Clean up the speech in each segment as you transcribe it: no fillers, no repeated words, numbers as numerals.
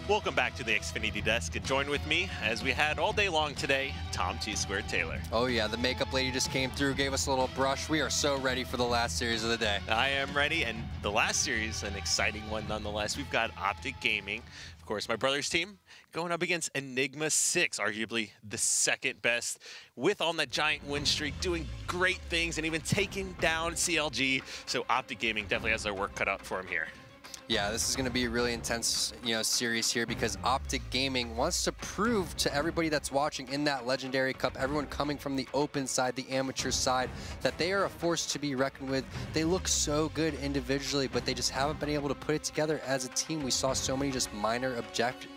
Welcome back to the Xfinity Desk, and join with me, as we had all day long today, Tom T-Squared Taylor. Oh yeah, the makeup lady just came through, gave us a little brush. We are so ready for the last series of the day. I am ready, and the last series, an exciting one nonetheless. We've got Optic Gaming, of course, my brother's team, going up against Enigma6, arguably the second best, with on that giant win streak, doing great things, and even taking down CLG. So Optic Gaming definitely has their work cut out for him here. Yeah, this is going to be a really intense, series here because Optic Gaming wants to prove to everybody that's watching in that Legendary Cup, everyone coming from the open side, the amateur side, that they are a force to be reckoned with. They look so good individually, but they just haven't been able to put it together as a team. We saw so many just minor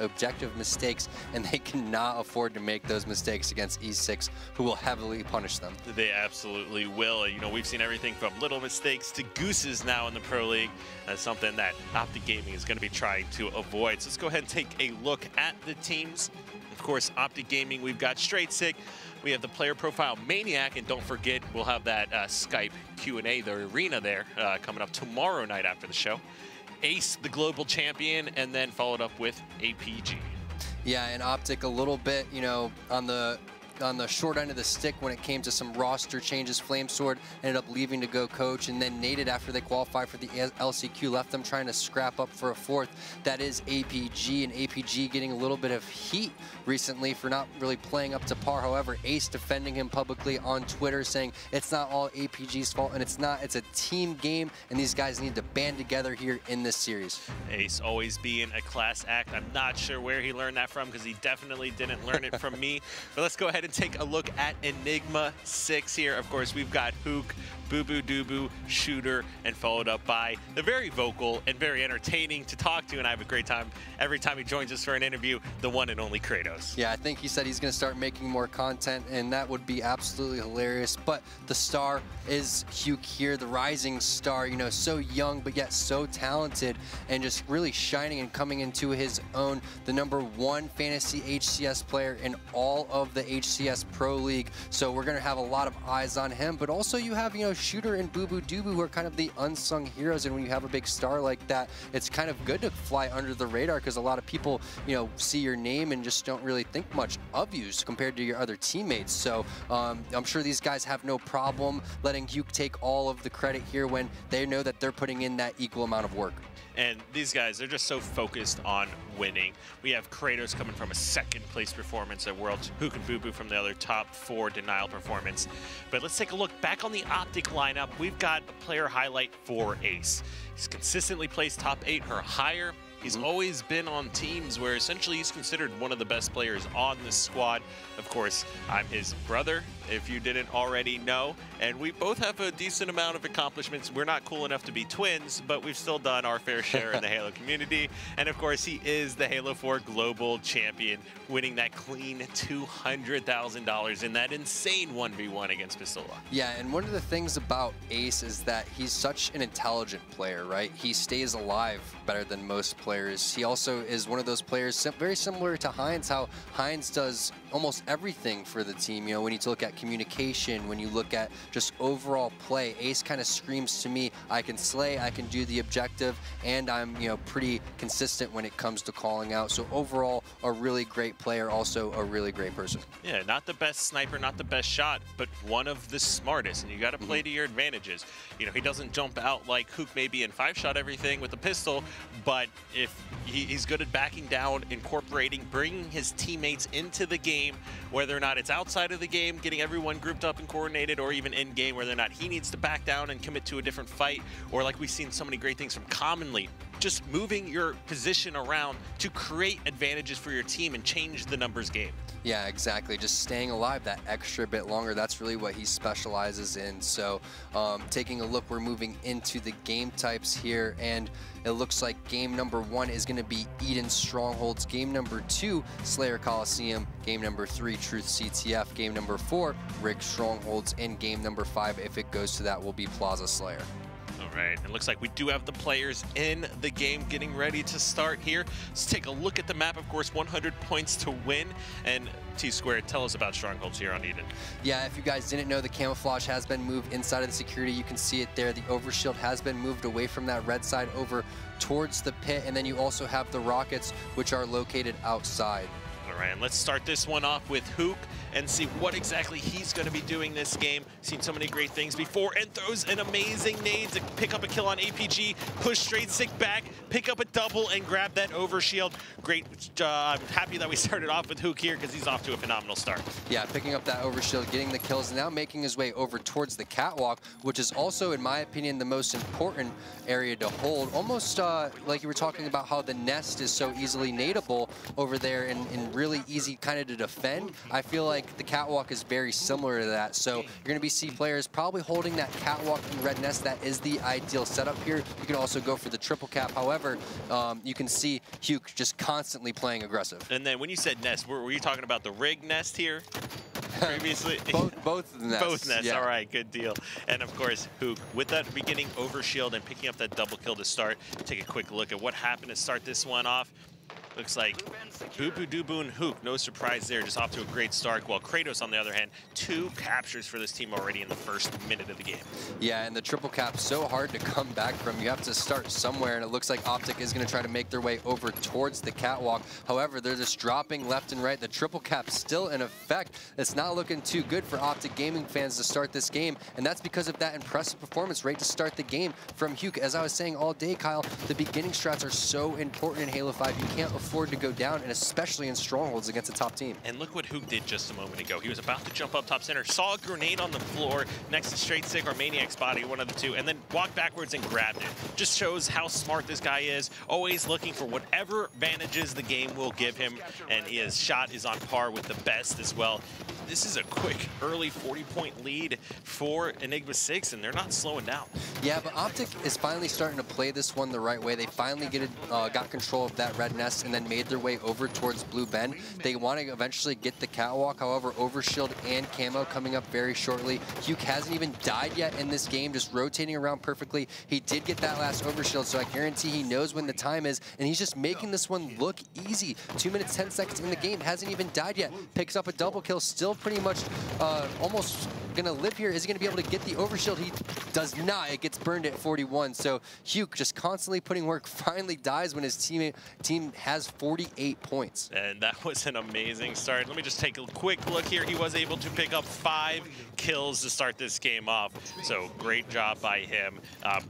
objective mistakes, and they cannot afford to make those mistakes against E6, who will heavily punish them. They absolutely will. You know, we've seen everything from little mistakes to gooses now in the Pro League. That's something that Optic Gaming is going to be trying to avoid. So let's go ahead and take a look at the teams. Of course, Optic Gaming, we've got Straight Sick, we have the player profile Maniac, and don't forget, we'll have that Skype Q&A, the arena there, coming up tomorrow night after the show. Ace, the global champion, and then followed up with APG. Yeah, and Optic a little bit, on the short end of the stick when it came to some roster changes. Flamesword ended up leaving to go coach, and then Nated, after they qualified for the LCQ, left them trying to scrap up for a fourth. That is APG, and APG getting a little bit of heat recently for not really playing up to par. However, Ace defending him publicly on Twitter, saying it's not all APG's fault, and it's not. It's a team game, and these guys need to band together here in this series. Ace always being a class act. I'm not sure where he learned that from, because he definitely didn't learn it from me. But let's go ahead and take a look at Enigma6 here. Of course, we've got Hook, Boo Boo Doo Shooter, and followed up by the very vocal and very entertaining to talk to, and I have a great time every time he joins us for an interview, the one and only Kratos. Yeah, I think he said he's going to start making more content, and that would be absolutely hilarious. But the star is Hugh here, the rising star, so young but yet so talented and just really shining and coming into his own, the #1 fantasy HCS player in all of the HCS Pro League. So we're going to have a lot of eyes on him, but also you have, Shooter and Boo Boo Doo who are kind of the unsung heroes, and when you have a big star like that, it's kind of good to fly under the radar because a lot of people, see your name and just don't really think much of you compared to your other teammates. So I'm sure these guys have no problem letting Hugh take all of the credit here when they know that they're putting in that equal amount of work. And these guys, they're just so focused on winning. We have Kratos coming from a second place performance at Worlds, Hook and Boo Boo from the other top 4 denial performance. But let's take a look back on the Optic lineup. We've got a player highlight for Ace. He's consistently placed top 8 or higher. He's always been on teams where essentially he's considered one of the best players on the squad. Of course, I'm his brother, if you didn't already know, and we both have a decent amount of accomplishments. We're not cool enough to be twins, but we've still done our fair share in the Halo community. And of course, he is the Halo 4 global champion, winning that clean $200,000 in that insane 1v1 against Pistola. Yeah, and one of the things about Ace is that he's such an intelligent player, right? He stays alive better than most players. He also is one of those players very similar to Heinz, how Heinz does almost everything for the team. When you look at communication, when you look at just overall play, Ace kind of screams to me, I can slay, I can do the objective, and I'm pretty consistent when it comes to calling out. So overall, a really great player, also a really great person. Yeah, not the best sniper, not the best shot, but one of the smartest, and you got to play to your advantages. He doesn't jump out like Hook maybe and 5-shot everything with a pistol, but if he's good at backing down, incorporating, bringing his teammates into the game, whether or not it's outside of the game, getting everyone grouped up and coordinated, or even in game, whether or not he needs to back down and commit to a different fight, or like we've seen so many great things from Commonly, just moving your position around to create advantages for your team and change the numbers game. Yeah, exactly. Just staying alive that extra bit longer. That's really what he specializes in. So taking a look, we're moving into the game types here, and it looks like game #1 is going to be Eden Strongholds. Game #2, Slayer Coliseum. Game #3, Truth CTF. Game #4, Rig Strongholds. And game #5, if it goes to that, will be Plaza Slayer. All Right, it looks like we do have the players in the game getting ready to start here. Let's take a look at the map. Of course, 100 points to win. And T-Squared, tell us about Strongholds here on Eden. Yeah, if you guys didn't know, the camouflage has been moved inside of the security. You can see it there. The overshield has been moved away from that red side over towards the pit. And then you also have the rockets, which are located outside. All right, and let's start this one off with Hook and see what exactly he's going to be doing this game. Seen so many great things before, and throws an amazing nade to pick up a kill on APG, push straight stick back, pick up a double, and grab that overshield. Great. I'm happy that we started off with Hook here because he's off to a phenomenal start. Yeah, picking up that overshield, getting the kills, and now making his way over towards the catwalk, which is also, in my opinion, the most important area to hold. Almost like you were talking about how the nest is so easily nadeable over there and really easy kind of to defend. I feel like the catwalk is very similar to that. So you're going to be see players probably holding that catwalk and red nest. That is the ideal setup here. You can also go for the triple cap. However, you can see Hugh just constantly playing aggressive. And then when you said nest, were you talking about the rig nest here? Previously? both nests. Both nests, yeah. All right, good deal. And of course, Hook, with that beginning overshield and picking up that double kill to start, take a quick look at what happened to start this one off. Looks like Boo Boo Dubu and Hook, no surprise there, just off to a great start. While Kratos, on the other hand, 2 captures for this team already in the first minute of the game. Yeah, and the triple cap so hard to come back from. You have to start somewhere, and it looks like Optic is going to try to make their way over towards the catwalk. However, they're just dropping left and right. The triple cap still in effect. It's not looking too good for Optic Gaming fans to start this game, and that's because of that impressive performance rate to start the game from Hugh. As I was saying all day, Kyle, the beginning strats are so important in Halo 5. You can't afford to go down, and especially in Strongholds against a top team. And look what Hook did just a moment ago. He was about to jump up top center, saw a grenade on the floor next to Straight Stick or Maniac's body, one of the two, and then walked backwards and grabbed it. Just shows how smart this guy is, always looking for whatever advantages the game will give him, and his shot is on par with the best as well. This is a quick early 40-point lead for Enigma6, and they're not slowing down. Yeah, but Optic is finally starting to play this one the right way. They finally got control of that red nest and then made their way over towards Blue Bend. They want to eventually get the catwalk. However, overshield and camo coming up very shortly. Hugh hasn't even died yet in this game, just rotating around perfectly. He did get that last overshield, so I guarantee he knows when the time is, and he's just making this one look easy. 2 minutes, 10 seconds in the game, hasn't even died yet. Picks up a double kill, still pretty much almost gonna live here. Is he gonna be able to get the overshield? He does not. It gets burned at 41. So Hugh just constantly putting work, finally dies when his team has 48 points. And that was an amazing start. Let me just take a quick look here. He was able to pick up 5 kills to start this game off. So great job by him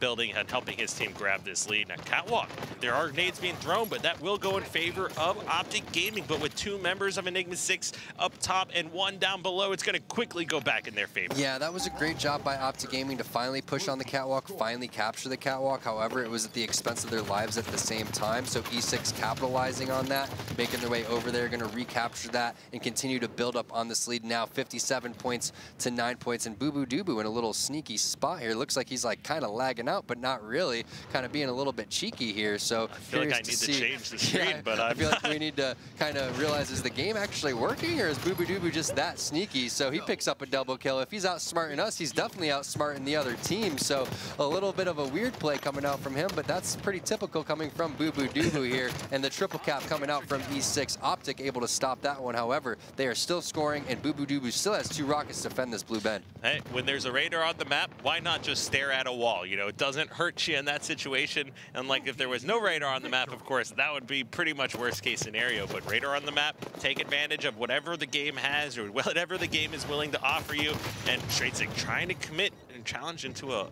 building and helping his team grab this lead. Now catwalk, there are nades being thrown, but that will go in favor of Optic Gaming. But with 2 members of Enigma6 up top and 1 down below, it's gonna quickly go back in their favor. Yeah, that was a great job by Optic Gaming to finally push on the catwalk, finally capture the catwalk. However, it was at the expense of their lives at the same time. So E6 capitalizing on that, making their way over there, going to recapture that and continue to build up on this lead now. 57 points to 9 points, and Boo Boo Dubu in a little sneaky spot here. Looks like he's like kind of lagging out, but not really. Kind of being a little bit cheeky here. So I feel like I need to change the screen, yeah, but I feel like we need to kind of realize, is the game actually working, or is Boo Boo Dubu just that sneaky? So he picks up a double kill. If he's outsmarting us, he's definitely outsmarting the other team. So a little bit of a weird play coming out from him, but that's pretty typical coming from Boo Boo Dubu here. And the triple cap coming out from E6. Optic able to stop that one. However, they are still scoring, and Boo Boo Dubu still has 2 rockets to defend this Blue Bend. Hey, when there's a radar on the map, why not just stare at a wall? You know, it doesn't hurt you in that situation. Unlike if there was no radar on the map, of course, that would be pretty much worst case scenario. But radar on the map, take advantage of whatever the game has or whatever the game is willing to offer you. And Straight Stick trying to commit and challenge into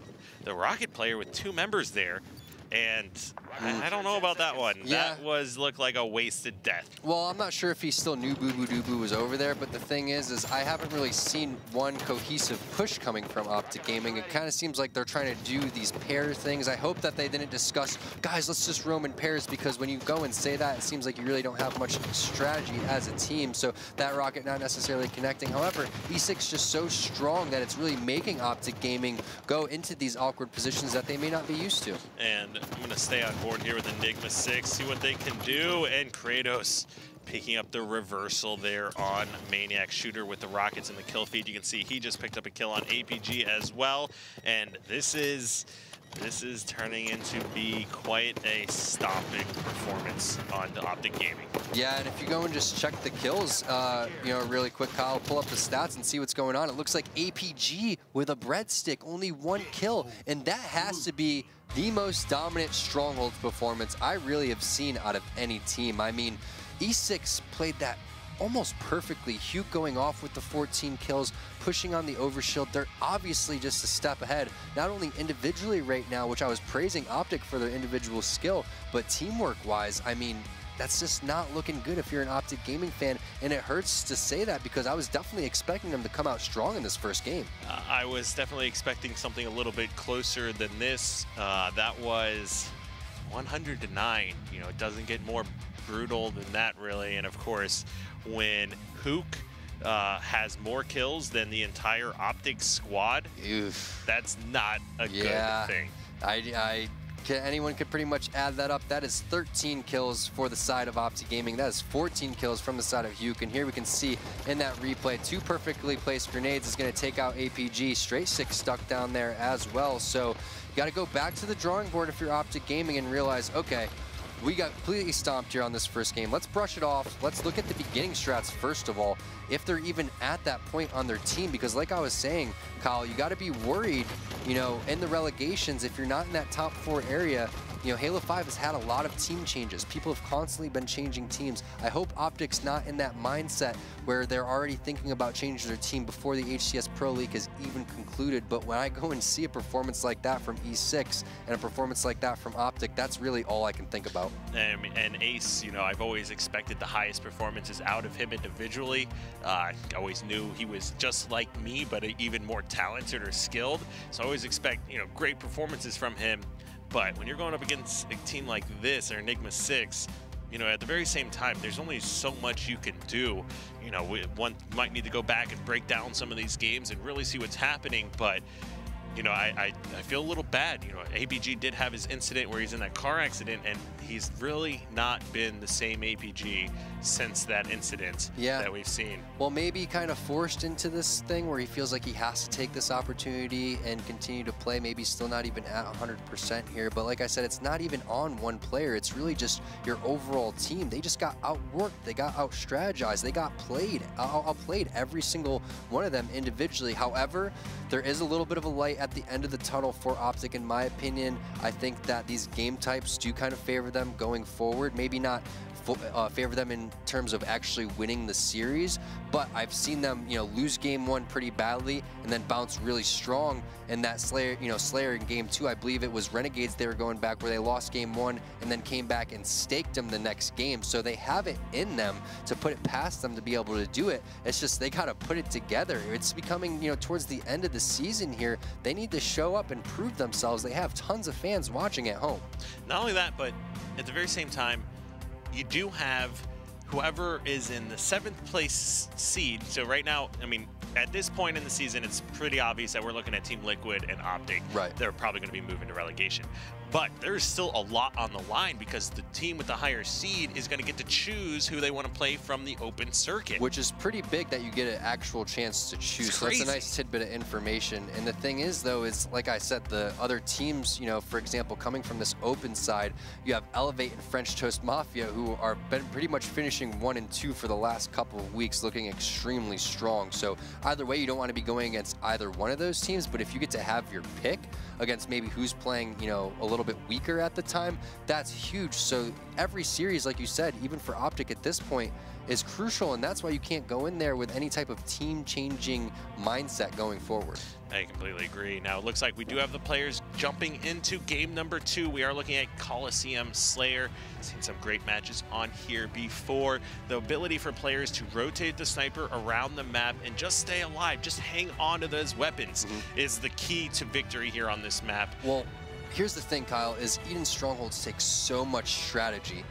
the Rocket player with 2 members there. And I don't know about that one. Yeah. That looked like a wasted death. Well, I'm not sure if he still knew Boo Boo Dubu was over there, but the thing is I haven't really seen one cohesive push coming from Optic Gaming. It kind of seems like they're trying to do these pair things. I hope that they didn't discuss, guys, let's just roam in pairs, because when you go and say that, it seems like you really don't have much strategy as a team. So that rocket not necessarily connecting. However, E6 just so strong that it's really making Optic Gaming go into these awkward positions that they may not be used to. And I'm going to stay on board here with Enigma6, see what they can do. And Kratos picking up the reversal there on Maniac Shooter with the rockets in the kill feed. You can see he just picked up a kill on APG as well. And this is This is turning into be quite a stomping performance on the Optic Gaming. Yeah, and if you go and just check the kills, you know, really quick, Kyle, pull up the stats and see what's going on. It looks like APG with a breadstick, only 1 kill, and that has to be the most dominant Strongholds performance I really have seen out of any team. I mean, E6 played that almost perfectly. Hugh going off with the 14 kills, pushing on the overshield. They're obviously just a step ahead, not only individually right now, which I was praising Optic for their individual skill, but teamwork-wise, I mean, that's just not looking good if you're an Optic Gaming fan, and it hurts to say that because I was definitely expecting them to come out strong in this first game. I was definitely expecting something a little bit closer than this. That was 100-9. You know, it doesn't get more brutal than that, really. And of course, when Hook has more kills than the entire Optic squad, Oof. That's not a good thing. Anyone could pretty much add that up. That is 13 kills for the side of Optic Gaming. That is 14 kills from the side of Hugh. And here we can see in that replay, 2 perfectly placed grenades is going to take out APG. Straight 6 stuck down there as well. So you got to go back to the drawing board if you're Optic Gaming and realize, okay, we got completely stomped here on this first game. Let's brush it off. Let's look at the beginning strats first of all, if they're even at that point on their team. Because like I was saying, Kyle, you got to be worried, you know, in the relegations, if you're not in that top 4 area. You know, Halo 5 has had a lot of team changes. People have constantly been changing teams. I hope Optic's not in that mindset where they're already thinking about changing their team before the HCS Pro League has even concluded. But when I go and see a performance like that from E6 and a performance like that from Optic, that's really all I can think about. And Ace, you know, I've always expected the highest performances out of him individually. I always knew he was just like me, but even more talented or skilled. So I always expect, you know, great performances from him. But when you're going up against a team like this or Enigma6, you know, at the very same time, there's only so much you can do. You know, one might need to go back and break down some of these games and really see what's happening. But, you know, I feel a little bad. You know, APG did have his incident where he's in that car accident, and he's really not been the same APG since that incident that we've seen. Well, maybe kind of forced into this thing where he feels like he has to take this opportunity and continue to play. Maybe still not even at 100% here. But like I said, it's not even on one player. It's really just your overall team. They just got outworked. They got out-strategized. They got outplayed every single one of them individually. However, there is a little bit of a light at the end of the tunnel for Optic, in my opinion. I think that these game types do kind of favor them going forward. Maybe not favor them in terms of actually winning the series, but I've seen them, you know, lose game 1 pretty badly and then bounce really strong in that Slayer in game 2. I believe it was Renegades they were going back where they lost game 1 and then came back and staked them the next game. So they have it in them to put it past them to be able to do it. It's just they got to put it together. It's becoming, you know, towards the end of the season here, they need to show up and prove themselves. They have tons of fans watching at home. Not only that, but at the very same time, you do have whoever is in the 7th place seed. So right now, I mean, at this point in the season, it's pretty obvious that we're looking at Team Liquid and Optic. Right. They're probably going to be moving to relegation. But there's still a lot on the line because the team with the higher seed is going to get to choose who they want to play from the open circuit. Which is pretty big that you get an actual chance to choose. So that's a nice tidbit of information. And the thing is, though, is like I said, the other teams, you know, for example, coming from this open side, you have Elevate and French Toast Mafia, who are been pretty much finishing 1 and 2 for the last couple of weeks, looking extremely strong. So either way, you don't want to be going against either one of those teams, but if you get to have your pick against maybe who's playing, you know, a little bit weaker at the time, that's huge. So every series, like you said, even for Optic at this point, is crucial, and that's why you can't go in there with any type of team-changing mindset going forward. I completely agree. Now, it looks like we do have the players jumping into game number 2. We are looking at Coliseum Slayer. Seen some great matches on here before. The ability for players to rotate the sniper around the map and just stay alive, just hang on to those weapons is the key to victory here on this map. Well, here's the thing, Kyle, is Eden Strongholds takes so much strategy.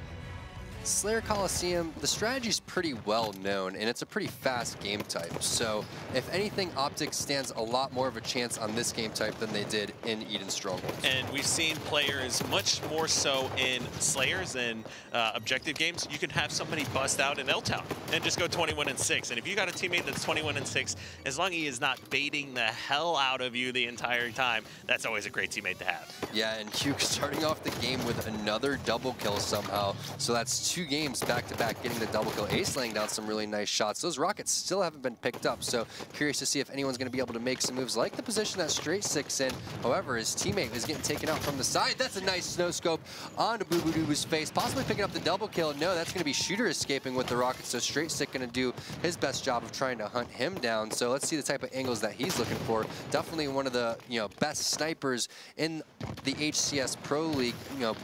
Slayer Coliseum, the strategy is pretty well known, and it's a pretty fast game type. So, if anything, Optic stands a lot more of a chance on this game type than they did in Eden Strongholds. And we've seen players much more so in Slayers than objective games. You can have somebody bust out in L-Town and just go 21-6. And if you got a teammate that's 21-6, as long as he is not baiting the hell out of you the entire time, that's always a great teammate to have. Yeah, and Hugh starting off the game with another double kill somehow. So that's 2 games back-to-back getting the double kill. Ace laying down some really nice shots. Those rockets still haven't been picked up, so curious to see if anyone's going to be able to make some moves like the position that Straight Six in. However, his teammate is getting taken out from the side. That's a nice snow scope onto Boo Boo Doo's face, possibly picking up the double kill. No, that's going to be Shooter escaping with the rockets, so Straight Six going to do his best job of trying to hunt him down. So let's see the type of angles that he's looking for. Definitely one of the best snipers in the HCS Pro League.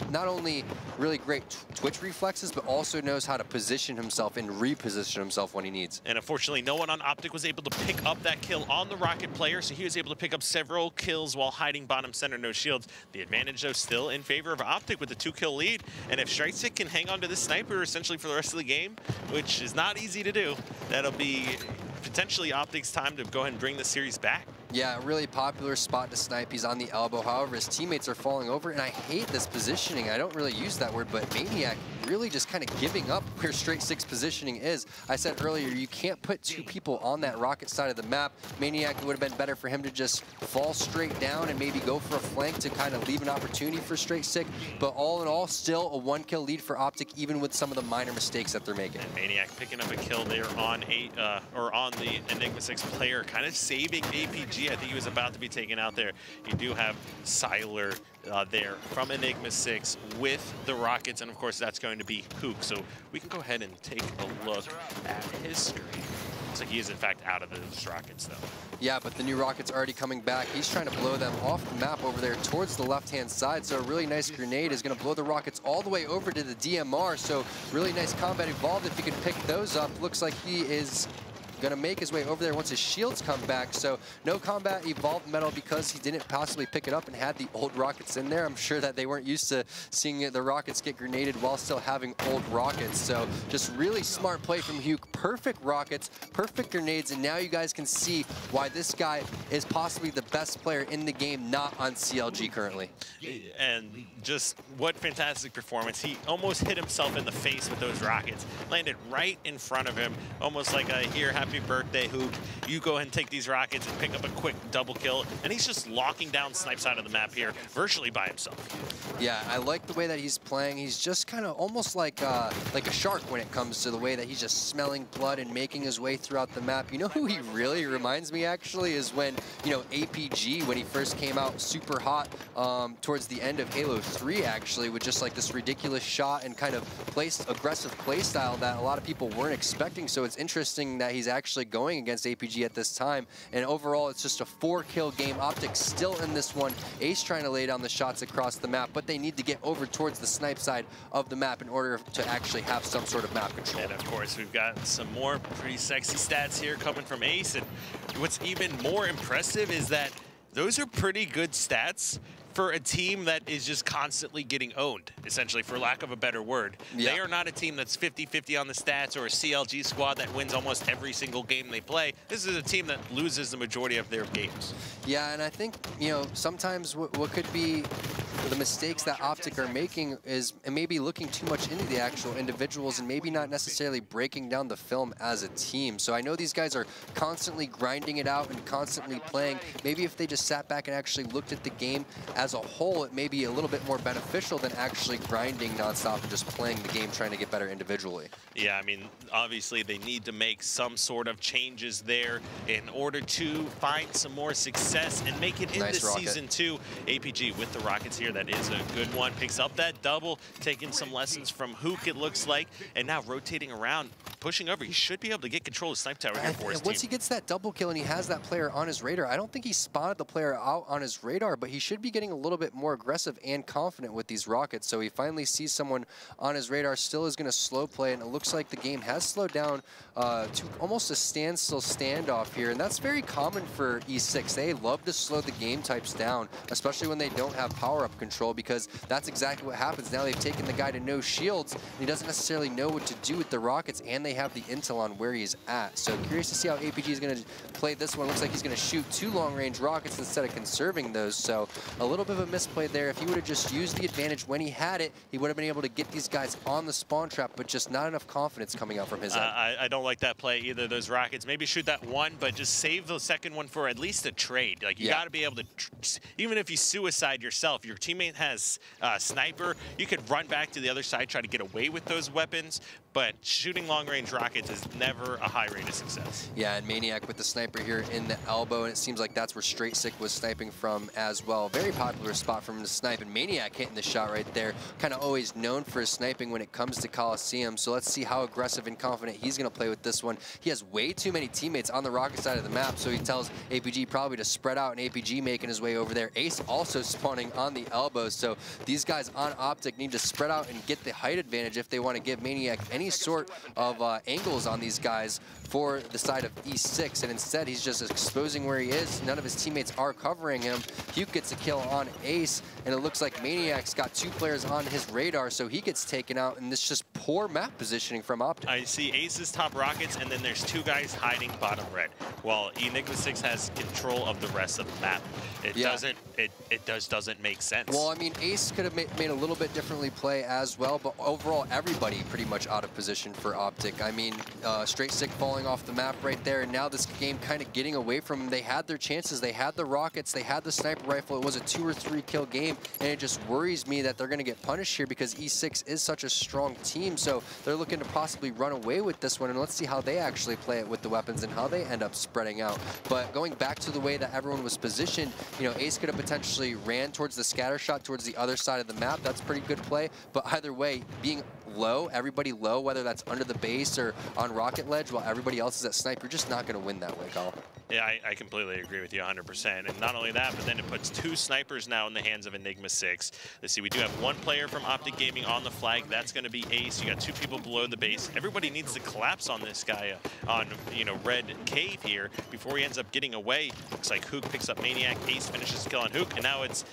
Not only really great twitch reflexes, but also knows how to position himself and reposition himself when he needs. And unfortunately, no one on Optic was able to pick up that kill on the rocket player, so he was able to pick up several kills while hiding bottom center, no shields. The advantage, though, still in favor of Optic with the 2-kill lead. And if Strikesick can hang on to this sniper essentially for the rest of the game, which is not easy to do, that'll be potentially Optic's time to go ahead and bring the series back. Yeah, a really popular spot to snipe. He's on the elbow. However, his teammates are falling over, and I hate this positioning. I don't really use that word, but Maniac really just kind of giving up where Straight Six positioning is. I said earlier, you can't put 2 people on that rocket side of the map. Maniac, it would have been better for him to just fall straight down and maybe go for a flank to kind of leave an opportunity for Straight Six. But all in all, still a 1-kill lead for Optic, even with some of the minor mistakes that they're making. And Maniac picking up a kill there on the Enigma6 player, kind of saving APG. I think he was about to be taken out there. You do have Siler there from Enigma6 with the rockets, and of course that's going to be Hook. So we can go ahead and take a look at his screen. Looks like he is in fact out of those rockets though. Yeah, but the new rocket's already coming back. He's trying to blow them off the map over there towards the left-hand side. So a really nice grenade is going to blow the rockets all the way over to the DMR. So really nice combat evolved if he can pick those up. Looks like he is going to make his way over there once his shields come back. So no combat evolved metal because he didn't possibly pick it up and had the old rockets in there. I'm sure that they weren't used to seeing the rockets get grenaded while still having old rockets. So just really smart play from Hugh. Perfect rockets, perfect grenades, and now you guys can see why this guy is possibly the best player in the game, not on CLG currently. And just what fantastic performance. He almost hit himself in the face with those rockets. Landed right in front of him, almost like a here, happy birthday, Hook. You go ahead and take these rockets and pick up a quick double kill. And he's just locking down snipe side of the map here, virtually by himself. Yeah, I like the way that he's playing. He's just kind of almost like a shark when it comes to the way that he's just smelling blood and making his way throughout the map. You know who he really reminds me actually is when, APG, when he first came out super hot towards the end of Halo 3 actually, with just like this ridiculous shot and kind of aggressive play style that a lot of people weren't expecting. So it's interesting that he's actually going against APG at this time. And overall, it's just a 4-kill game. Optic still in this one. Ace trying to lay down the shots across the map, but they need to get over towards the snipe side of the map in order to actually have some sort of map control. And of course, we've got some more pretty sexy stats here coming from Ace. And what's even more impressive is that those are pretty good stats for a team that is just constantly getting owned, essentially, for lack of a better word. Yeah. They are not a team that's 50-50 on the stats or a CLG squad that wins almost every single game they play. This is a team that loses the majority of their games. Yeah, and I think, sometimes what could be the mistakes that Optic are making is maybe looking too much into the actual individuals and maybe not necessarily breaking down the film as a team. So I know these guys are constantly grinding it out and constantly playing. Maybe if they just sat back and actually looked at the game as a whole, it may be a little bit more beneficial than actually grinding nonstop and just playing the game trying to get better individually. Yeah, I mean, obviously they need to make some sort of changes there in order to find some more success and make it into Season 2. APG with the rockets here, that is a good one. Picks up that double, taking some lessons from Hook, it looks like, and now rotating around. pushing over. He should be able to get control of Snipe Tower here for his team. Once he gets that double kill and he has that player on his radar, I don't think he spotted the player out on his radar, but he should be getting a little bit more aggressive and confident with these rockets. So he finally sees someone on his radar, still is going to slow play, and it looks like the game has slowed down to almost a standstill standoff here, and that's very common for E6. They love to slow the game types down, especially when they don't have power-up control, because that's exactly what happens. Now they've taken the guy to no shields, and he doesn't necessarily know what to do with the rockets, and they have the intel on where he's at. So curious to see how APG is going to play this one. Looks like he's going to shoot 2 long-range rockets instead of conserving those, so a little bit of a misplay there. If he would have just used the advantage when he had it, he would have been able to get these guys on the spawn trap, but just not enough confidence coming out from his end. I don't like that play either, those rockets. Maybe shoot that one, but just save the second one for at least a trade. Like, you got to be able to, even if you suicide yourself, your teammate has sniper, you could run back to the other side, try to get away with those weapons, but shooting long-range rockets is never a high rate of success. Yeah, and Maniac with the sniper here in the elbow, and it seems like that's where Straight Sick was sniping from as well. Very popular spot for him to snipe, and Maniac hitting the shot right there. Kind of always known for his sniping when it comes to Coliseum, so let's see how aggressive and confident he's going to play with this one. He has way too many teammates on the rocket side of the map, so he tells APG probably to spread out, and APG making his way over there. Ace also spawning on the elbow, so these guys on Optic need to spread out and get the height advantage if they want to give Maniac any sort of angles on these guys for the side of E6, and instead he's just exposing where he is. None of his teammates are covering him. Huke gets a kill on Ace, and it looks like Maniac's got 2 players on his radar, so he gets taken out, and this just poor map positioning from Optic. I see Ace's top rockets, and then there's 2 guys hiding bottom red, while Enigma6 has control of the rest of the map. It doesn't make sense. Well, I mean, Ace could have made a little bit differently play as well, but overall, everybody pretty much out of position for Optic. I mean, Straight Sick falling off the map right there, and now this game kind of getting away from them. They had their chances. They had the rockets. They had the sniper rifle. It was a 2 or 3 kill game, and it just worries me that they're going to get punished here because E6 is such a strong team, so they're looking to possibly run away with this one, and let's see how they actually play it with the weapons and how they end up spreading out. But going back to the way that everyone was positioned, you know, Ace could have potentially ran towards the scatter shot towards the other side of the map. That's pretty good play, but either way, being low, everybody low, whether that's under the base or on rocket ledge while everybody else is at snipe, you're just not going to win that way, Kyle. Yeah, I completely agree with you 100%. And not only that, but then it puts 2 snipers now in the hands of Enigma6. Let's see, we do have 1 player from Optic Gaming on the flag. That's going to be Ace. You got 2 people below the base. Everybody needs to collapse on this guy on, you know, red cave here before he ends up getting away. Looks like Hook picks up Maniac. Ace finishes the kill on Hook, and now it's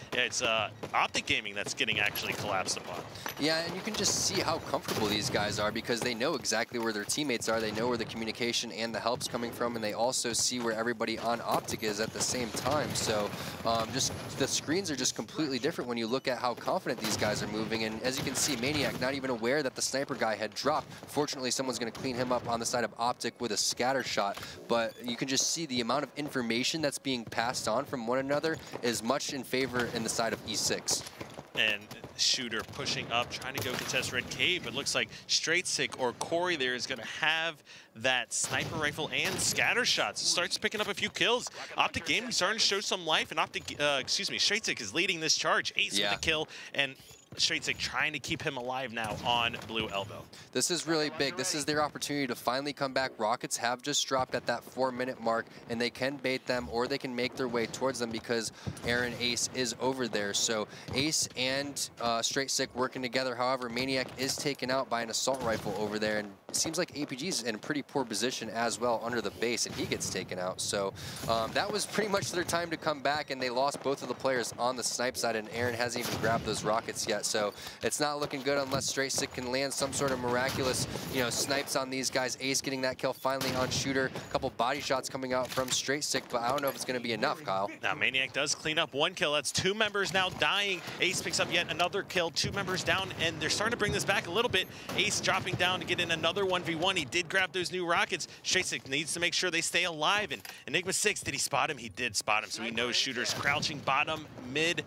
Optic Gaming that's getting actually collapsed upon. Yeah, and you can just see how comfortable these guys are because they know exactly where their teammates are. They know where the communication and the help's coming from, and they also see where everybody on Optic is at the same time. So just the screens are just completely different when you look at how confident these guys are moving. And as you can see, Maniac not even aware that the sniper guy had dropped. Fortunately, someone's going to clean him up on the side of Optic with a scatter shot. But you can just see the amount of information that's being passed on from one another is much in favor in the side of E6. And Shooter pushing up, trying to go contest red cave, but looks like Straight Sick or Corey there is going to have that sniper rifle and scatter shots. Starts picking up a few kills. Optic Gaming starting to show some life, and Straight Sick is leading this charge. Ace with the kill, and Straight Sick trying to keep him alive now on blue elbow. This is really big. This is their opportunity to finally come back. Rockets have just dropped at that 4-minute mark, and they can bait them or they can make their way towards them because Aaron Ace is over there. So Ace and Straight Sick working together. However, Maniac is taken out by an assault rifle over there, and it seems like APG's in a pretty poor position as well under the base, and he gets taken out. So that was pretty much their time to come back, and they lost both of the players on the snipe side, and Aaron hasn't even grabbed those rockets yet. So it's not looking good unless Straight Sick can land some sort of miraculous, you know, snipes on these guys. Ace getting that kill finally on Shooter. A couple body shots coming out from Straight Sick, but I don't know if it's going to be enough, Kyle. Now Maniac does clean up 1 kill. That's 2 members now dying. Ace picks up yet another kill. 2 members down, and they're starting to bring this back a little bit. Ace dropping down to get in another 1v1. He did grab those new rockets. Straight Sick needs to make sure they stay alive. And Enigma6, did he spot him? He did spot him, so he knows Shooter's crouching bottom, mid.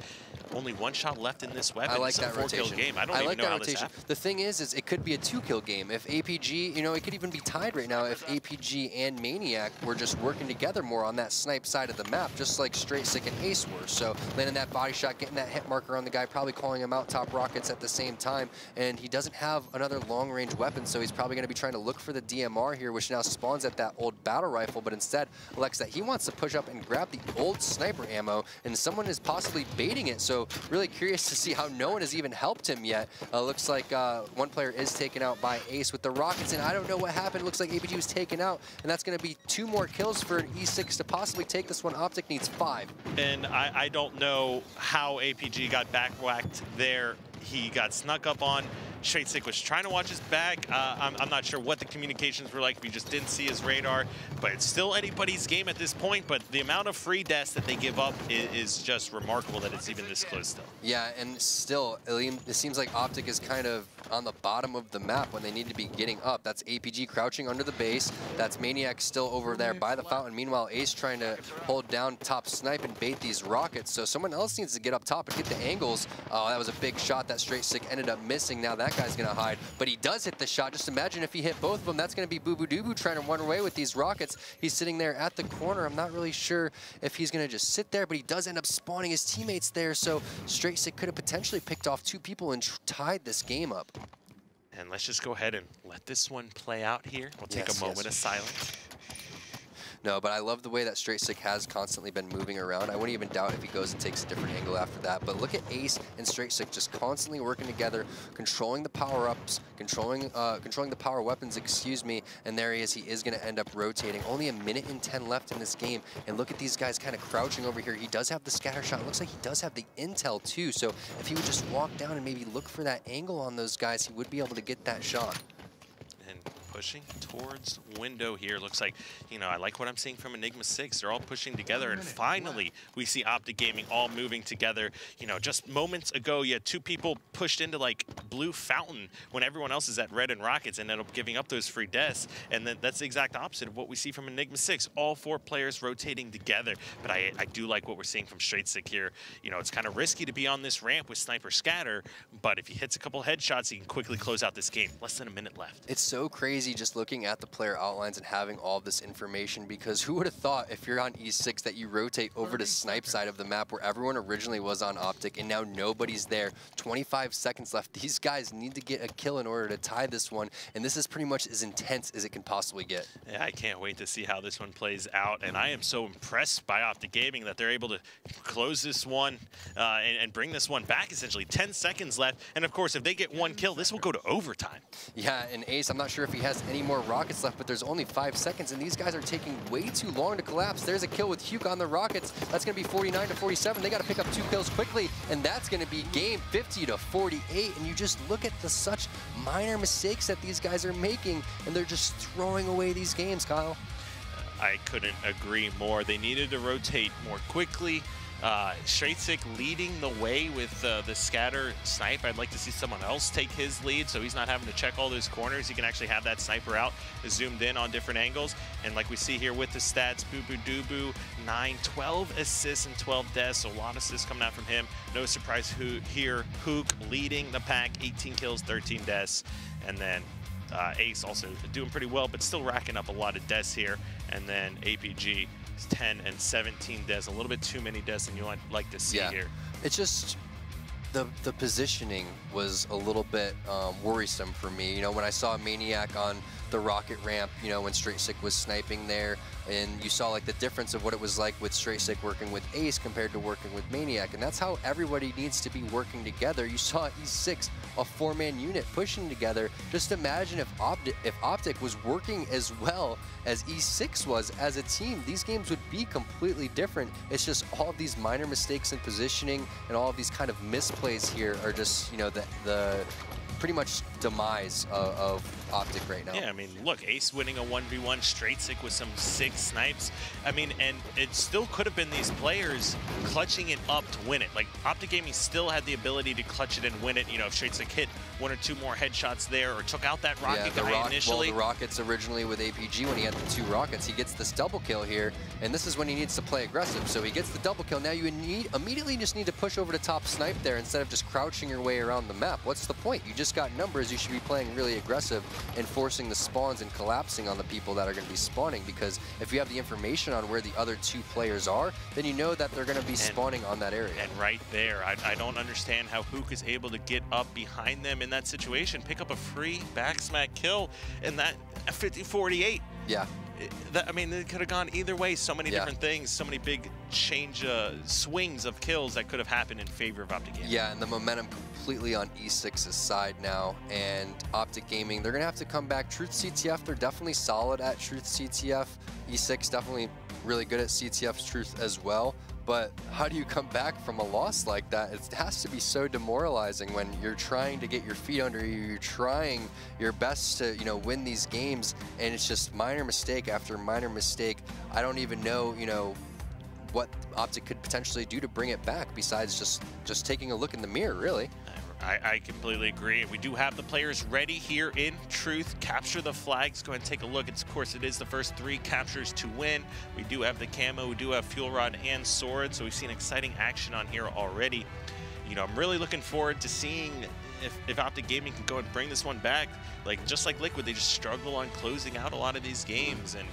only one shot left in this weapon. I like it's that a 4-kill rotation. game. I don't even know how this happened. The thing is it could be a 2-kill game. If APG, you know, it could even be tied right now if APG and Maniac were just working together more on that snipe side of the map, just like Straight Sick and Ace were. So landing that body shot, getting that hit marker on the guy, probably calling him out top rockets at the same time. And he doesn't have another long-range weapon, so he's probably going to be trying to look for the DMR here, which now spawns at that old battle rifle, but instead elects that he wants to push up and grab the old sniper ammo, and someone is possibly baiting it. So really curious to see how no one has even helped him yet. Looks like one player is taken out by Ace with the rockets, and I don't know what happened. Looks like APG was taken out, and that's going to be 2 more kills for an E6 to possibly take this one. Optic needs 5. And I don't know how APG got back-whacked there. He got snuck up on. Straight Sick was trying to watch his back. I'm not sure what the communications were like. We just didn't see his radar. But it's still anybody's game at this point. But the amount of free deaths that they give up is just remarkable that it's even this close still. Yeah, and still, it seems like Optic is kind of on the bottom of the map when they need to be getting up. That's APG crouching under the base. That's Maniac still over there by the fountain. Meanwhile, Ace trying to hold down top snipe and bait these rockets. So someone else needs to get up top and get the angles. Oh, that was a big shot that Straight Sick ended up missing. Now that guy's going to hide, but he does hit the shot. Just imagine if he hit both of them. That's going to be Boo Boo Doo Boo trying to run away with these rockets. He's sitting there at the corner. I'm not really sure if he's going to just sit there, but he does end up spawning his teammates there. So Straight Sick could have potentially picked off 2 people and tied this game up. And let's just go ahead and let this one play out here. We'll take a moment of silence. No, but I love the way that Straight Sick has constantly been moving around. I wouldn't even doubt if he goes and takes a different angle after that. But look at Ace and Straight Sick just constantly working together, controlling the power-ups, controlling the power weapons, excuse me. And there he is going to end up rotating. Only 1 minute and 10 left in this game. And look at these guys kind of crouching over here. He does have the scatter shot. It looks like he does have the intel too. So if he would just walk down and maybe look for that angle on those guys, he would be able to get that shot. Pushing towards window here. Looks like, you know, I like what I'm seeing from Enigma6. They're all pushing together, and finally we see Optic Gaming all moving together. You know, just moments ago, you had 2 people pushed into like blue fountain when everyone else is at red and rockets and ended up giving up those free deaths. And then that's the exact opposite of what we see from Enigma6. All 4 players rotating together. But I do like what we're seeing from Straight Sick here. You know, it's kind of risky to be on this ramp with Sniper Scatter, but if he hits a couple headshots, he can quickly close out this game. Less than a minute left. It's so crazy just looking at the player outlines and having all of this information, because who would have thought if you're on E6 that you rotate over to snipe side of the map where everyone originally was on Optic and now nobody's there. 25 seconds left. These guys need to get a kill in order to tie this one, and this is pretty much as intense as it can possibly get. Yeah, I can't wait to see how this one plays out, and I am so impressed by Optic Gaming that they're able to close this one and bring this one back essentially. 10 seconds left, and of course if they get 1 kill, this will go to overtime. Yeah, and Ace, I'm not sure if he has any more rockets left, but there's only 5 seconds, and these guys are taking way too long to collapse. There's a kill with Huke on the rockets. That's going to be 49 to 47. They got to pick up 2 kills quickly, and that's going to be game 50 to 48. And you just look at the such minor mistakes that these guys are making, and they're just throwing away these games, Kyle. I couldn't agree more. They needed to rotate more quickly. Straight Sick leading the way with the scatter snipe. I'd like to see someone else take his lead so he's not having to check all those corners. He can actually have that sniper out zoomed in on different angles. And like we see here with the stats, Boo Boo Doo Boo, 9, 12 assists and 12 deaths. So a lot of assists coming out from him. No surprise here, Hook leading the pack, 18 kills, 13 deaths. And then Ace also doing pretty well, but still racking up a lot of deaths here. And then APG, 10 and 17 deaths, a little bit too many deaths than you like to see here. It's just the positioning was a little bit worrisome for me. You know, when I saw Maniac on the rocket ramp, you know, when Straight Sick was sniping there, and you saw like the difference of what it was like with Straight Sick working with Ace compared to working with Maniac, and that's how everybody needs to be working together. You saw E6, a 4-man unit pushing together. Just imagine if Optic was working as well as E6 was as a team, these games would be completely different. It's just all of these minor mistakes in positioning and all of these kind of misplays here are just, you know, the pretty much demise of Optic right now. Yeah, I mean, look, Ace winning a 1v1, Straight Sick with some sick snipes. I mean, and it still could have been these players clutching it up to win it. Like, Optic Gaming still had the ability to clutch it and win it. You know, if Straight Sick hit one or two more headshots there, or took out that rocket yeah, initially. Well, the rockets originally with APG, when he had the 2 rockets, he gets this double kill here, and this is when he needs to play aggressive. So he gets the double kill. Now you immediately just need to push over to top snipe there instead of just crouching your way around the map. What's the point? You just got numbers. You should be playing really aggressive and forcing the spawns and collapsing on the people that are going to be spawning, because if you have the information on where the other 2 players are, then you know that they're going to be spawning on that area. And right there, I don't understand how Hook is able to get up behind them in that situation, pick up a free backsmack kill, and that 50-48. Yeah. I mean, it could have gone either way. So many different things, so many big swings of kills that could have happened in favor of Optic Gaming. Yeah, and the momentum completely on E6's side now, and Optic Gaming, they're going to have to come back. Truth CTF, they're definitely solid at Truth CTF. E6 definitely really good at CTF's Truth as well. But how do you come back from a loss like that? It has to be so demoralizing when you're trying to get your feet under you, you're trying your best to, you know, win these games, and it's just minor mistake after minor mistake. I don't even know, you know, what Optic could potentially do to bring it back besides just taking a look in the mirror, really. I completely agree. We do have the players ready here in Truth. Capture the flags. Go ahead and take a look. Of course, it is the first 3 captures to win. We do have the camo. We do have fuel rod and sword. So we've seen exciting action on here already. You know, I'm really looking forward to seeing if Optic Gaming can go and bring this one back. Like, just like Liquid, they just struggle on closing out a lot of these games, and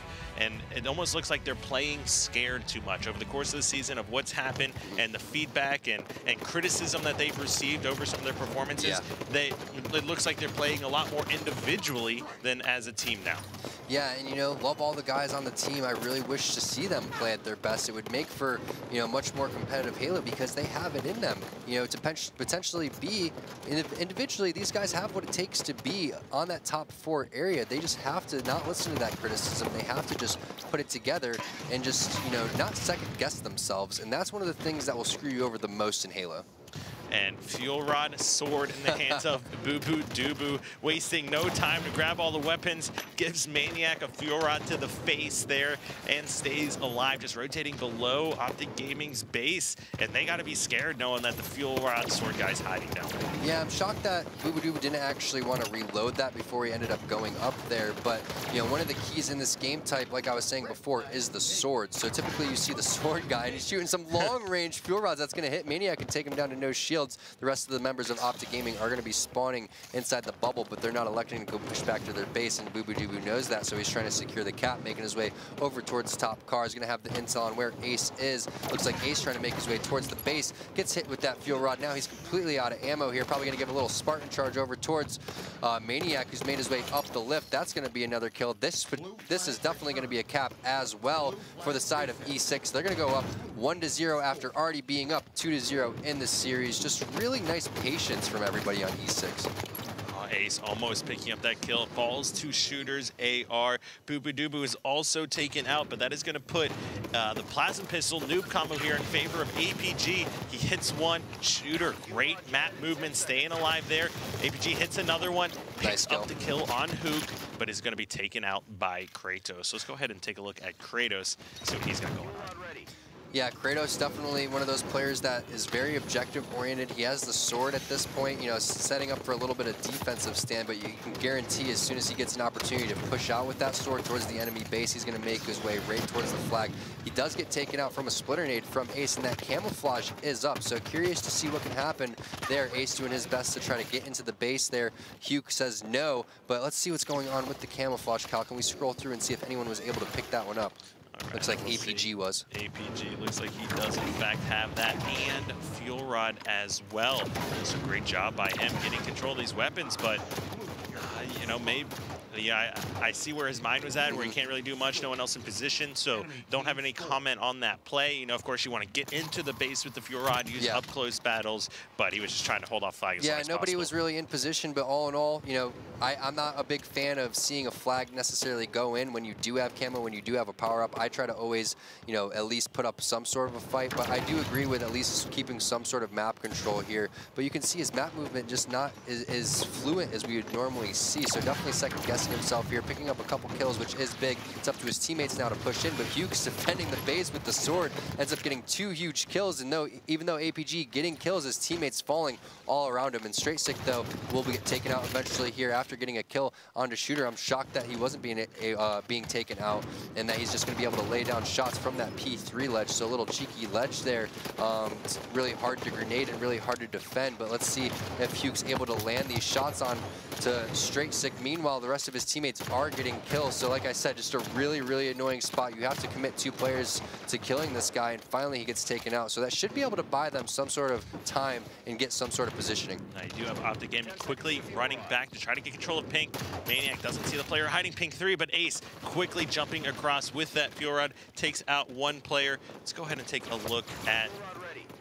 it almost looks like they're playing scared too much over the course of the season of what's happened and the feedback and criticism that they've received over some of their performances. Yeah. It looks like they're playing a lot more individually than as a team now. Yeah, and you know, love all the guys on the team. I really wish to see them play at their best. It would make for, you know, much more competitive Halo because they have it in them. You know, to potentially be individually, these guys have what it takes to be on that top 4 area. They just have to not listen to that criticism. They have to just put it together and just, you know, not second guess themselves. And that's one of the things that will screw you over the most in Halo. And fuel rod, sword in the hands of Boo Boo Doo, wasting no time to grab all the weapons, gives Maniac a fuel rod to the face there and stays alive, just rotating below Optic Gaming's base. And they got to be scared knowing that the fuel rod sword guy's hiding down there. Yeah, I'm shocked that Boo Boo Doo didn't actually want to reload that before he ended up going up there. But, you know, one of the keys in this game type, like I was saying before, is the sword. So typically you see the sword guy and he's shooting some long-range fuel rods that's going to hit Maniac and take him down to no shield. The rest of the members of Optic Gaming are going to be spawning inside the bubble, but they're not electing to go push back to their base, and Boo Boo Doo knows that, so he's trying to secure the cap, making his way over towards top car. He's going to have the intel on where Ace is. Looks like Ace trying to make his way towards the base. Gets hit with that fuel rod. Now he's completely out of ammo here. Probably going to give a little Spartan charge over towards Maniac, who's made his way up the lift. That's going to be another kill. This is definitely going to be a cap as well for the side of E6. They're going to go up 1-0 after already being up 2-0 in this series. Just really nice patience from everybody on E6. Ace almost picking up that kill. Falls 2 shooters. AR. Boo Boo Doo is also taken out, but that is going to put the plasma pistol noob combo here in favor of APG. He hits one shooter. Great map movement, staying alive there. APG hits another one. Picks up the kill on Hook, but is going to be taken out by Kratos. So let's go ahead and take a look at Kratos, see what he's got going on. Yeah, Kratos definitely one of those players that is very objective-oriented. He has the sword at this point, you know, setting up for a little bit of defensive stand, but you can guarantee as soon as he gets an opportunity to push out with that sword towards the enemy base, he's going to make his way right towards the flag. He does get taken out from a splitter nade from Ace, and that camouflage is up, so curious to see what can happen there. Ace doing his best to try to get into the base there. Hugh says no, but let's see what's going on with the camouflage, Cal. Can we scroll through and see if anyone was able to pick that one up? Right, looks like APG was. APG looks like he does in fact have that, and fuel rod as well. It's a great job by him getting control of these weapons, but you know, maybe. Yeah, I see where his mind was at, where he can't really do much, no one else in position, so don't have any comment on that play. You know, of course, you want to get into the base with the fuel rod, use up-close battles, but he was just trying to hold off flag as long as nobody possible. was really in position, but all in all, you know, I'm not a big fan of seeing a flag necessarily go in when you do have camo, when you do have a power-up. I try to always, you know, at least put up some sort of a fight, but I do agree with at least keeping some sort of map control here. But you can see his map movement just not as fluent as we would normally see, so definitely second-guessing forcing himself here, picking up a couple kills, which is big. It's up to his teammates now to push in, but Huke's defending the base with the sword, ends up getting 2 huge kills, and even though APG getting kills, his teammates falling all around him. And Straight Sick, though, will get taken out eventually here after getting a kill onto Shooter. I'm shocked that he wasn't being taken out, and that he's just going to be able to lay down shots from that P3 ledge. So a little cheeky ledge there. It's really hard to grenade and really hard to defend, but let's see if Huke's able to land these shots on to Straight Sick. Meanwhile, the rest of his teammates are getting kills. So like I said, just a really, really annoying spot. You have to commit 2 players to killing this guy, and finally he gets taken out. So that should be able to buy them some sort of time and get some sort of positioning. Now you do have Optic Gaming quickly running back to try to get control of Pink. Maniac doesn't see the player hiding Pink 3, but Ace quickly jumping across with that Fuel Rod takes out 1 player. Let's go ahead and take a look at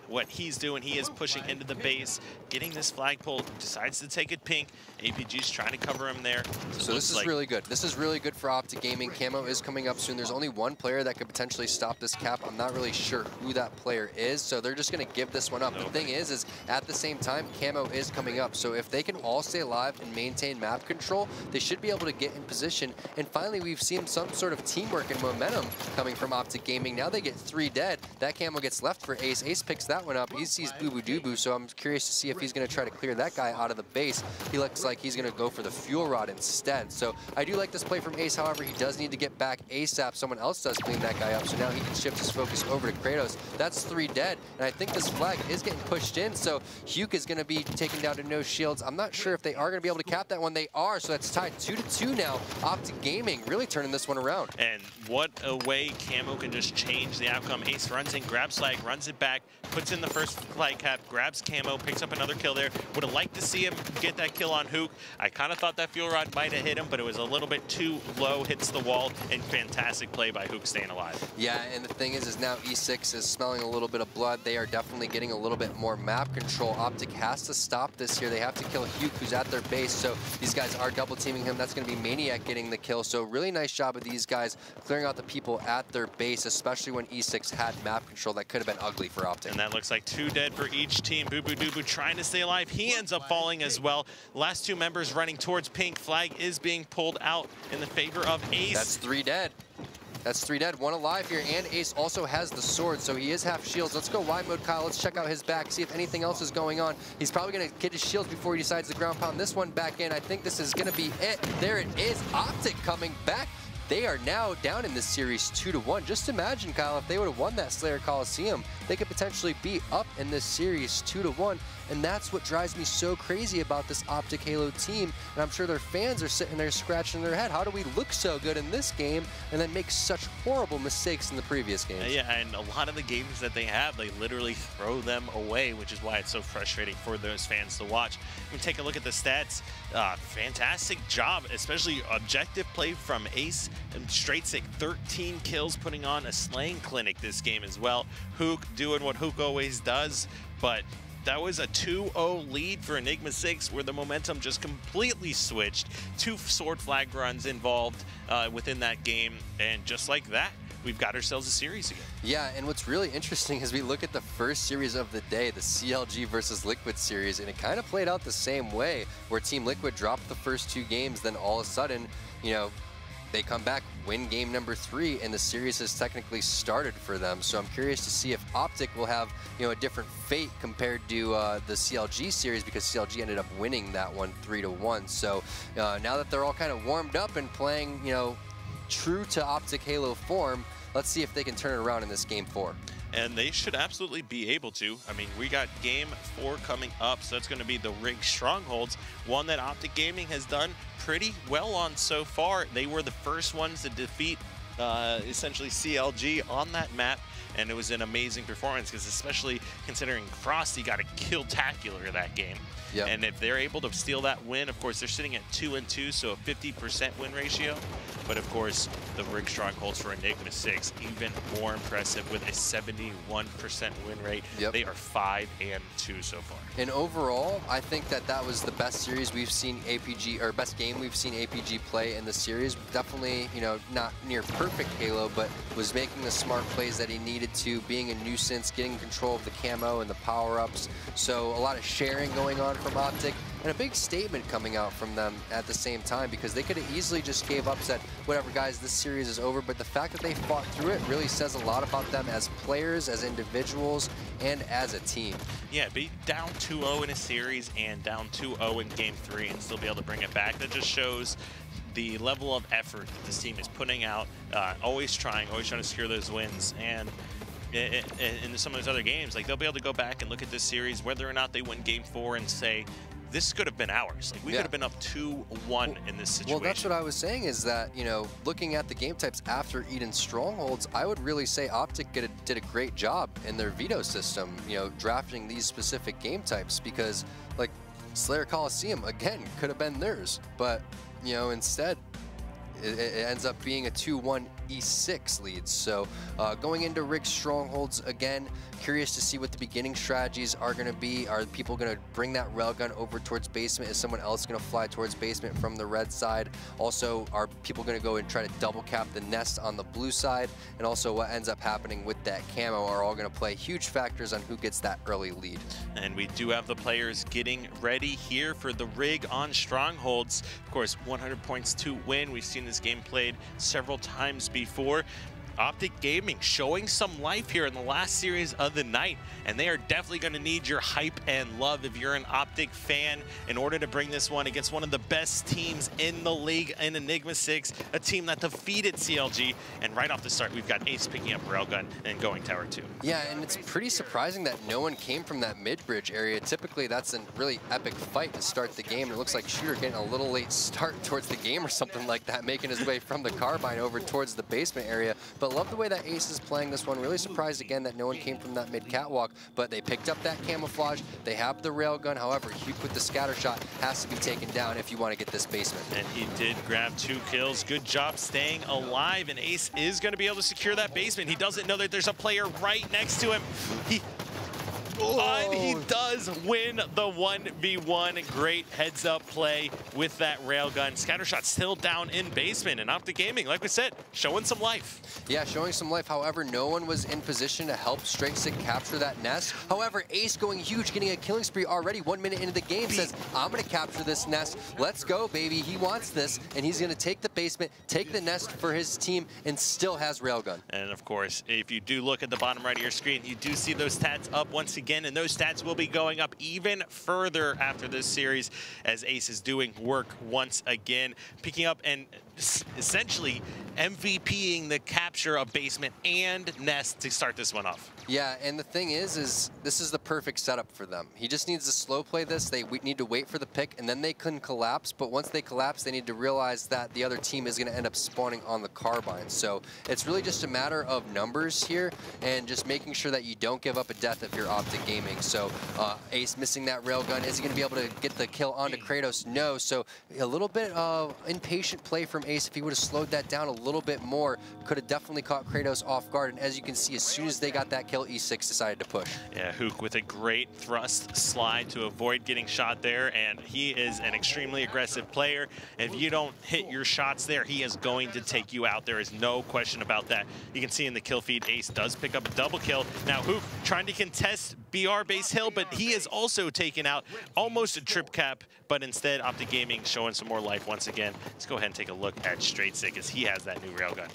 what he's doing. He is pushing into the base, getting this flagpole, decides to take it Pink. APG's trying to cover him there. So this is really good. This is really good for Optic Gaming. Camo is coming up soon. There's only 1 player that could potentially stop this cap. I'm not really sure who that player is, so they're just going to give this one up. The thing is at the same time, Camo is coming up. So if they can all stay alive and maintain map control, they should be able to get in position. And finally, we've seen some sort of teamwork and momentum coming from Optic Gaming. Now they get 3 dead. That Camo gets left for Ace. Ace picks that one up. He sees Boo Boo Doo Boo, so I'm curious to see if he's going to try to clear that guy out of the base. He looks like he's going to go for the Fuel Rod instead. So I do like this play from Ace. However, he does need to get back ASAP. Someone else does clean that guy up, so now he can shift his focus over to Kratos. That's 3 dead, and I think this flag is getting pushed in, so Huke is going to be taken down to no shields. I'm not sure if they are going to be able to cap that one. They are, so that's tied 2-2 now. Optic Gaming really turning this one around. And what a way Camo can just change the outcome. Ace runs in, grabs flag, runs it back, puts in the first flag cap, grabs Camo, picks up another kill there. Would have liked to see him get that kill on Huke. I kind of thought that Fuel Rod might have hit him, but it was a little bit too low, hits the wall, and fantastic play by Huke staying alive. Yeah, and the thing is now E6 is smelling a little bit of blood. They are definitely getting a little bit more map control. Optic has to stop this here. They have to kill Huke, who's at their base, so these guys are double teaming him. That's going to be Maniac getting the kill, so really nice job of these guys clearing out the people at their base, especially when E6 had map control. That could have been ugly for Optic. And that looks like 2 dead for each team. Boo Boo Doo Boo trying to stay alive. He ends up falling as well. Last 2 members running towards Pink. Flag is being pulled out in the favor of Ace. That's 3 dead. That's 3 dead, 1 alive here, and Ace also has the sword, so he is half shields. Let's go wide mode, Kyle. Let's check out his back, see if anything else is going on. He's probably going to get his shields before he decides to ground pound this one back in. I think this is going to be it. There it is. Optic coming back. They are now down in this series 2-1. Just imagine, Kyle, if they would have won that Slayer Coliseum, they could potentially be up in this series 2-1. And that's what drives me so crazy about this Optic Halo team. And I'm sure their fans are sitting there scratching their head. How do we look so good in this game and then make such horrible mistakes in the previous games? Yeah, and a lot of the games that they have, they literally throw them away, which is why it's so frustrating for those fans to watch. We take a look at the stats. Fantastic job, especially objective play from Ace and Straight Sick. 13 kills, putting on a slaying clinic this game as well. Huke doing what Huke always does, but that was a 2-0 lead for Enigma6, where the momentum just completely switched. 2 sword flag runs involved within that game, and just like that, we've got ourselves a series again. Yeah, and what's really interesting is we look at the first series of the day, the CLG versus Liquid series, and it kind of played out the same way, where Team Liquid dropped the first 2 games, then all of a sudden, you know, they come back, win game number 3, and the series has technically started for them. So I'm curious to see if Optic will have, you know, a different fate compared to the CLG series, because CLG ended up winning that one 3-1. So now that they're all kind of warmed up and playing, you know, true to Optic Halo form, let's see if they can turn it around in this game 4. And they should absolutely be able to. I mean, we got game 4 coming up, so it's going to be the Rig Strongholds, one that Optic Gaming has done pretty well on so far. They were the first ones to defeat essentially CLG on that map, and it was an amazing performance, because especially considering Frosty got a kill-tacular that game. Yep. And if they're able to steal that win, of course, they're sitting at 2-2, so a 50% win ratio. But of course, the Rig Strongholds for Enigma6, even more impressive with a 71% win rate. Yep. They are 5-2 so far. And overall, I think that that was the best series we've seen APG, or best game we've seen APG play in the series. Definitely, you know, not near perfect Halo, but was making the smart plays that he needed to, being a nuisance, getting control of the camo and the power-ups. So a lot of sharing going on from Optic. and a big statement coming out from them at the same time, because they could have easily just gave up, said, whatever guys, this series is over, but the fact that they fought through it really says a lot about them as players, as individuals, and as a team. Yeah, be down 2-0 in a series and down 2-0 in Game 3 and still be able to bring it back. That just shows the level of effort that this team is putting out, always trying to secure those wins. And in some of those other games, like, they'll be able to go back and look at this series, whether or not they win Game 4, and say, this could have been ours. Like, we could have been up 2-1 in this situation. Well, that's what I was saying, is that, you know, looking at the game types after Eden Strongholds, I would really say Optic did a great job in their veto system, you know, drafting these specific game types, because, like, Slayer Coliseum, again, could have been theirs. But, you know, instead, it ends up being a 2-1 E6 lead. So going into Rigged Strongholds again, curious to see what the beginning strategies are going to be. Are people going to bring that railgun over towards basement? Is someone else going to fly towards basement from the red side? Also, are people going to go and try to double cap the nest on the blue side? And also what ends up happening with that camo are all going to play huge factors on who gets that early lead. And we do have the players getting ready here for the rig on Strongholds. Of course, 100 points to win. We've seen this game played several times before. Optic Gaming showing some life here in the last series of the night, and they are definitely going to need your hype and love if you're an Optic fan in order to bring this one against one of the best teams in the league in Enigma6, a team that defeated CLG. And right off the start, we've got Ace picking up Railgun and going Tower 2. Yeah, and it's pretty surprising that no one came from that mid-bridge area. Typically, that's a really epic fight to start the game. It looks like Shooter getting a little late start towards the game or something like that, making his way from the carbine over towards the basement area. But love the way that Ace is playing this one. Really surprised again that no one came from that mid catwalk, but they picked up that camouflage. They have the railgun. However, Huke with the scatter shot has to be taken down if you want to get this basement. And he did grab 2 kills. Good job staying alive, and Ace is going to be able to secure that basement. He doesn't know that there's a player right next to him. And he does win the 1v1. Great heads-up play with that railgun. Scattershot still down in basement, and Optic Gaming, like we said, showing some life. Yeah, showing some life. However, no one was in position to help Straight6 capture that nest. However, Ace going huge, getting a killing spree already 1 minute into the game, says, I'm going to capture this nest. Let's go, baby. He wants this, and he's going to take the basement, take the nest for his team, and still has railgun. And of course, if you do look at the bottom right of your screen, you do see those stats up once again, and those stats will be going up even further after this series as Ace is doing work once again, picking up and essentially MVPing the capture of basement and nest to start this one off. Yeah, and the thing is this is the perfect setup for them. He just needs to slow play this. They need to wait for the pick, and then they couldn't collapse. But once they collapse, they need to realize that the other team is going to end up spawning on the carbine. So it's really just a matter of numbers here and just making sure that you don't give up a death if you're Optic Gaming. So Ace missing that railgun. Is he going to be able to get the kill onto Kratos? No. So a little bit of impatient play from Ace. If he would have slowed that down a little bit more, could have definitely caught Kratos off guard. And as you can see, as soon as they got that kill, E6 decided to push. Yeah, Huke with a great thrust slide to avoid getting shot there, and he is an extremely aggressive player. If you don't hit your shots there, he is going to take you out. There is no question about that. You can see in the kill feed, Ace does pick up a double kill. Now Huke trying to contest BR base hill, but he is also taken out, almost a trip cap, but instead Optic Gaming showing some more life once again. Let's go ahead and take a look at Straight6 as he has that new railgun.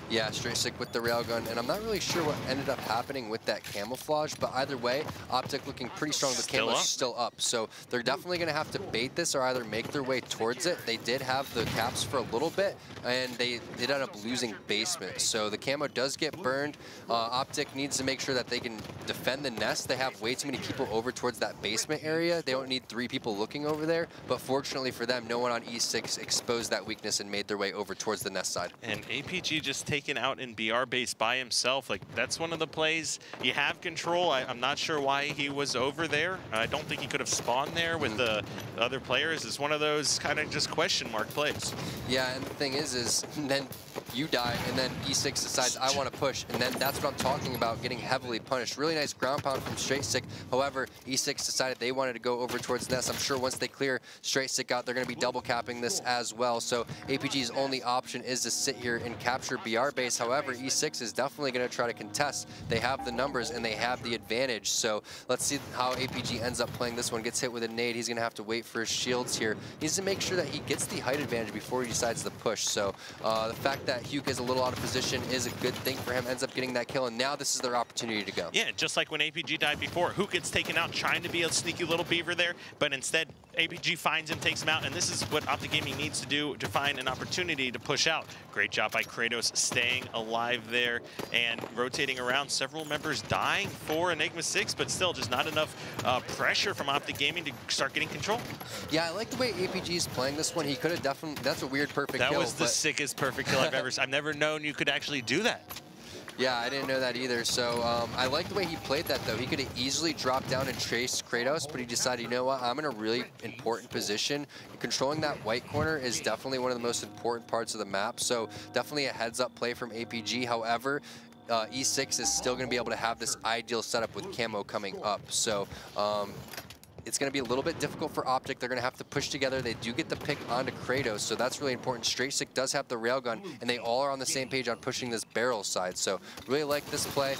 Yeah, Straight6 with the railgun, and I'm not really sure what ended up happening with that camouflage, but either way, Optic looking pretty strong. The camo's still up, so they're definitely going to have to bait this or either make their way towards it. They did have the caps for a little bit, and they did end up losing basement, so the camo does get burned. Optic needs to make sure that they can defend the nest. They have way too many people over towards that basement area. They don't need 3 people looking over there, but fortunately for them, no one on E6 exposed that weakness and made their way over towards the nest side. And APG just taken out in BR base by himself. Like, that's one of the plays you have control. I'm not sure why he was over there. I don't think he could have spawned there with the other players. It's one of those kind of just question mark plays. Yeah, and the thing is then you die, and then E6 decides, I want to push, and then that's what I'm talking about, getting heavily punished. Really nice ground pound from Straight Sick. However, E6 decided they wanted to go over towards Nest. I'm sure once they clear Straight Sick out, they're going to be double capping this as well. So APG's only option is to sit here and capture BR base. However, E6 is definitely going to try to contest. They have the numbers and they have the advantage. So let's see how APG ends up playing this one. Gets hit with a nade. He's going to have to wait for his shields here. He needs to make sure that he gets the height advantage before he decides to push. So the fact that Huke is a little out of position is a good thing for him. Ends up getting that kill, and now this is their opportunity to go. Yeah, just like when APG died before. Huke gets taken out trying to be a sneaky little beaver there, but instead APG finds him, takes him out, and this is what Optic Gaming needs to do to find an opportunity to push out. Great job by Kratos staying alive there and rotating around. Several members dying for Enigma6, but still just not enough pressure from Optic Gaming to start getting control. Yeah, I like the way APG is playing this one. He could have definitely, that's a weird perfect kill. That was the sickest perfect kill I've ever seen. I've never known you could actually do that. Yeah, I didn't know that either. So I like the way he played that, though. He could have easily dropped down and traced Kratos, but he decided, you know what, I'm in a really important position. Controlling that white corner is definitely one of the most important parts of the map. So definitely a heads-up play from APG. However, E6 is still going to be able to have this ideal setup with camo coming up. So it's going to be a little bit difficult for Optic. They're going to have to push together. They do get the pick onto Kratos, so that's really important. Straight Sick does have the railgun, and they all are on the same page on pushing this barrel side. So really like this play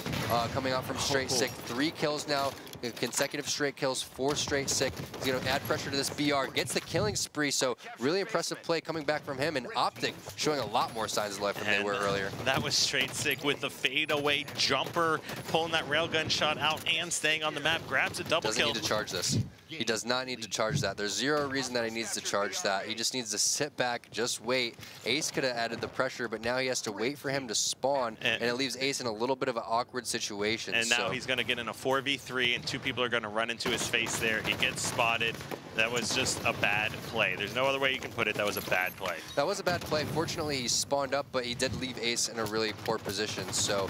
coming out from Straight Sick. 3 kills now, consecutive straight kills, 4 Straight Sick. He's going to add pressure to this BR, gets the killing spree, so really impressive play coming back from him, and Optic showing a lot more signs of life than they were earlier. That was Straight Sick with the fadeaway jumper, pulling that railgun shot out and staying on the map, grabs a double kill. Doesn't need to charge this. He does not need to charge that. There's zero reason that he needs to charge that. He just needs to sit back, just wait. Ace could have added the pressure, but now he has to wait for him to spawn, and it leaves Ace in a little bit of an awkward situation. And now he's going to get in a 4v3, and 2 people are going to run into his face there. He gets spotted. That was just a bad play. There's no other way you can put it. That was a bad play. That was a bad play. Fortunately, he spawned up, but he did leave Ace in a really poor position. So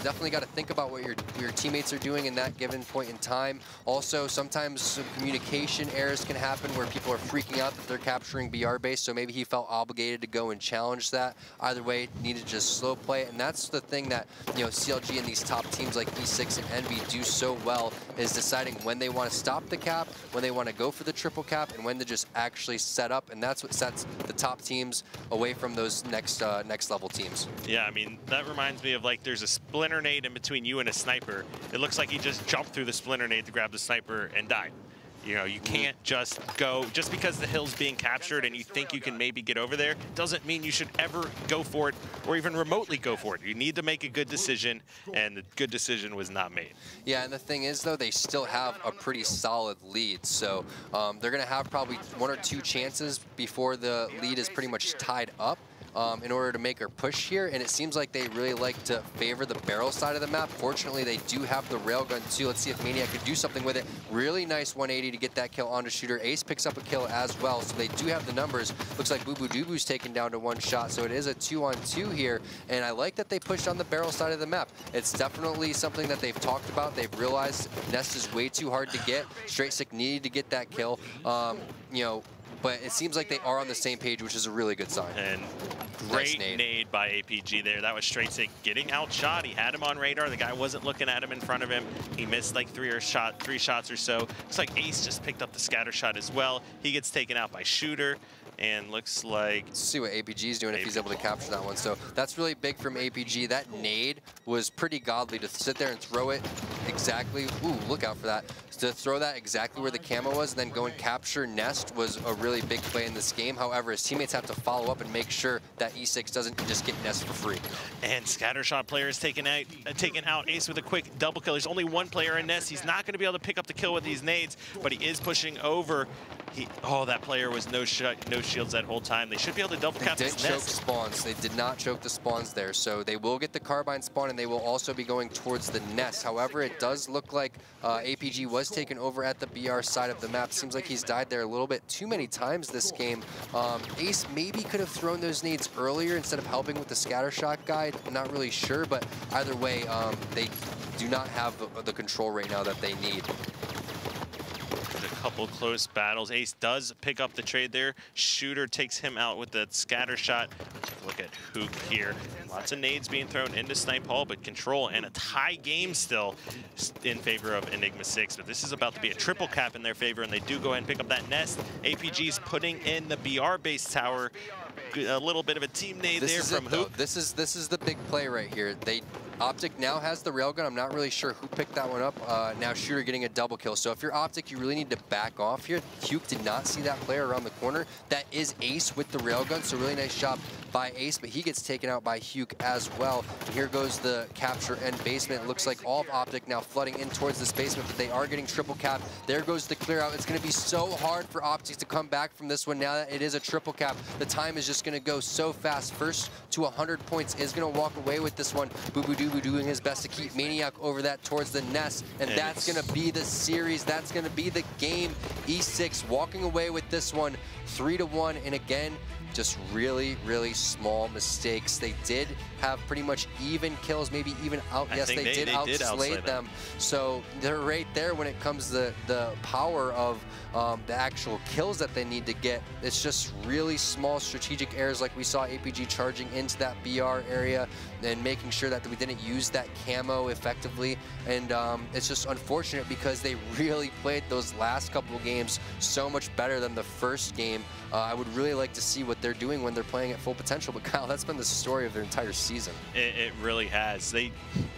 definitely got to think about what your teammates are doing in that given point in time. Also, sometimes some communication errors can happen where people are freaking out that they're capturing BR base, so maybe he felt obligated to go and challenge that. Either way, needed to just slow play it, and that's the thing that, you know, CLG and these top teams like E6 and Envy do so well, is deciding when they want to stop the cap, when they want to go for the triple cap, and when to just actually set up, and that's what sets the top teams away from those next level teams. Yeah, I mean, that reminds me of, like, there's a splinter nade in between you and a sniper. It looks like he just jumped through the splinter nade to grab the sniper and died. You know, you can't just go, just because the hill's being captured and you think you can maybe get over there, doesn't mean you should ever go for it or even remotely go for it. You need to make a good decision, and the good decision was not made. Yeah, and the thing is, though, they still have a pretty solid lead. So they're going to have probably 1 or 2 chances before the lead is pretty much tied up. In order to make her push here, and it seems like they really like to favor the barrel side of the map. Fortunately, they do have the railgun too. Let's see if Maniac could do something with it. Really nice 180 to get that kill onto Shooter. Ace picks up a kill as well, so they do have the numbers. Looks like Boo Boo Doo Boo's taken down to 1 shot, so it is a 2-on-2 here, and I like that they pushed on the barrel side of the map. It's definitely something that they've talked about. They've realized Nest is way too hard to get. Straight Sick needed to get that kill. You know, but it seems like they are on the same page, which is a really good sign. And great nade by APG there. That was Straight Sick getting outshot. He had him on radar. The guy wasn't looking at him in front of him. He missed like 3 shots or so. Looks like Ace just picked up the scatter shot as well. He gets taken out by Shooter. And looks like... Let's see what APG is doing if he's able to capture that one. So that's really big from APG. That nade was pretty godly to sit there and throw it exactly... Ooh, look out for that. To throw that exactly where the camo was and then go and capture Nest was a really big play in this game. However, his teammates have to follow up and make sure that E6 doesn't just get Nest for free. And Scattershot player is taken out. Ace with a quick double kill. There's only 1 player in Nest. He's not going to be able to pick up the kill with these nades, but he is pushing over. Oh, that player was no shields that whole time. They should be able to double cap this Nest. They didn't choke spawns. They did not choke the spawns there. So they will get the carbine spawn, and they will also be going towards the Nest. However, it does look like APG was taken over at the BR side of the map. Seems like he's died there a little bit too many times this game. Ace maybe could have thrown those nades earlier instead of helping with the scattershot guy. I'm not really sure, but either way, they do not have the control right now that they need. The couple close battles. Ace does pick up the trade there. Shooter takes him out with the scatter shot. Take a look at Hook here. Lots of nades being thrown into Snipe Hall, but control and a tie game still in favor of Enigma6. But this is about to be a triple cap in their favor, and they do go ahead and pick up that nest. APG's putting in the BR base tower. A little bit of a team nade there from Hook. This is the big play right here. Optic now has the railgun. I'm not really sure who picked that one up. Now Shooter getting a double kill. So if you're Optic, you really need to back off here. Huke did not see that player around the corner. That is Ace with the railgun, so really nice job by Ace, but he gets taken out by Huke as well. And here goes the capture and basement. It looks like all of Optic now flooding in towards this basement, but they are getting triple cap. There goes the clear out. It's going to be so hard for Optic to come back from this one now that it is a triple cap. The time is just going to go so fast. First to 100 points is going to walk away with this one. Boo Boo Doo doing his best to keep Maniac over that towards the nest, and that's going to be the series. That's going to be the game. E6 walking away with this one 3-1, and again, just really, really small mistakes. They did have pretty much even kills, maybe even out. Yes, they did outslay them. So they're right there when it comes to the power of the actual kills that they need to get. It's just really small strategic errors, like we saw APG charging into that BR area and making sure that we didn't use that camo effectively. And it's just unfortunate because they really played those last couple of games so much better than the first game. I would really like to see what they're doing when they're playing at full potential. But Kyle, that's been the story of their entire season. It really has.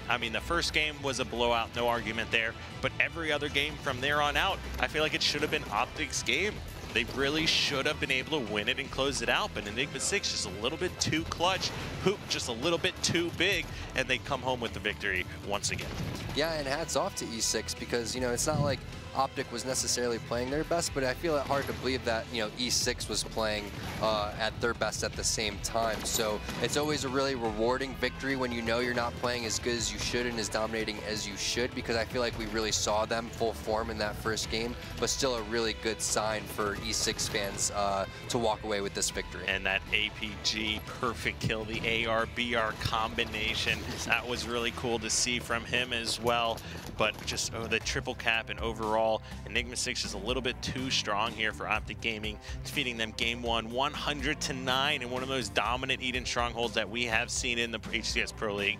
I mean, the first game was a blowout, no argument there. But every other game from there on out, I feel like it should have been Optic's game. They really should have been able to win it and close it out, but Enigma6 just a little bit too clutch, Hoop just a little bit too big, and they come home with the victory once again. Yeah, and hats off to E6 because, you know, it's not like Optic was necessarily playing their best, but I feel it hard to believe that, you know, E6 was playing at their best at the same time. So it's always a really rewarding victory when you know you're not playing as good as you should and as dominating as you should, because I feel like we really saw them full form in that first game, but still a really good sign for E6 fans to walk away with this victory. And that APG perfect kill, the AR-BR combination, that was really cool to see from him as well. But just the triple cap and overall, Enigma6 is a little bit too strong here for Optic Gaming, defeating them game one, 100-9 in one of those dominant Eden strongholds that we have seen in the HCS Pro League.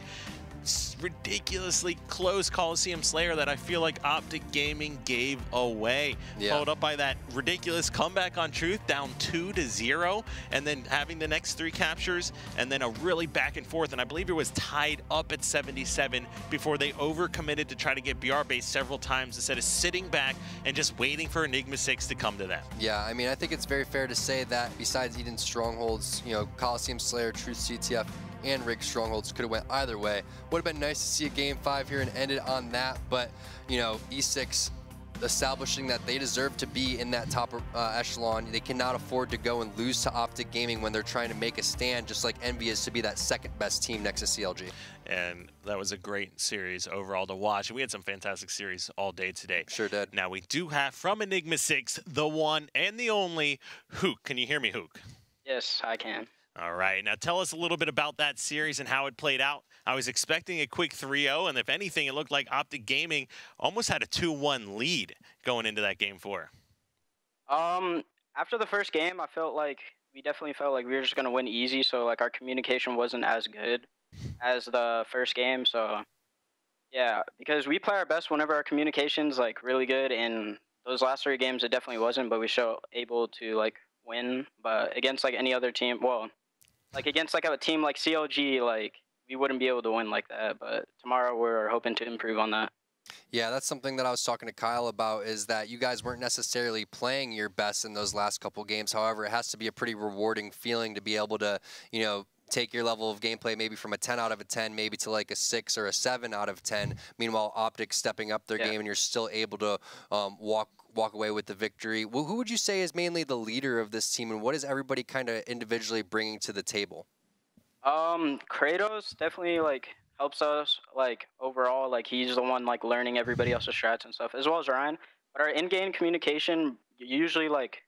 Ridiculously close Coliseum Slayer that I feel like Optic Gaming gave away. Yeah. Followed up by that ridiculous comeback on Truth, down 2-0, and then having the next 3 captures, and then a really back and forth, and I believe it was tied up at 77 before they overcommitted to try to get BR base several times instead of sitting back and just waiting for Enigma6 to come to them. Yeah, I mean, I think it's very fair to say that besides Eden Strongholds, you know, Coliseum Slayer, Truth CTF, and Rig Strongholds could have went either way. Would have been nice to see a game 5 here and ended on that, but you know, E6 establishing that they deserve to be in that top echelon. They cannot afford to go and lose to Optic Gaming when they're trying to make a stand, just like Envy is to be that second best team next to CLG. And that was a great series overall to watch. And we had some fantastic series all day today. Sure did. Now we do have from Enigma6, the one and the only Hook. Can you hear me, Hook? Yes, I can. All right, now tell us a little bit about that series and how it played out. I was expecting a quick 3-0, and if anything, it looked like Optic Gaming almost had a 2-1 lead going into that game 4. After the first game, we definitely felt like we were just going to win easy, so like our communication wasn't as good as the first game. So yeah, because we play our best whenever our communication's like really good, and those last 3 games it definitely wasn't, but we still able to like win. But against like any other team, well, like against like a team like CLG, like we wouldn't be able to win like that. But tomorrow we're hoping to improve on that. Yeah, that's something that I was talking to Kyle about, is that you guys weren't necessarily playing your best in those last couple games. However, it has to be a pretty rewarding feeling to be able to, you know, take your level of gameplay maybe from a 10 out of a 10 maybe to like a 6 or a 7 out of 10. Meanwhile, Optic stepping up their game, and you're still able to walk away with the victory. Well, who would you say is mainly the leader of this team, and what is everybody kind of individually bringing to the table? Kratos definitely like helps us like overall. Like he's the one like learning everybody else's strats and stuff, as well as Ryan. But our in-game communication usually like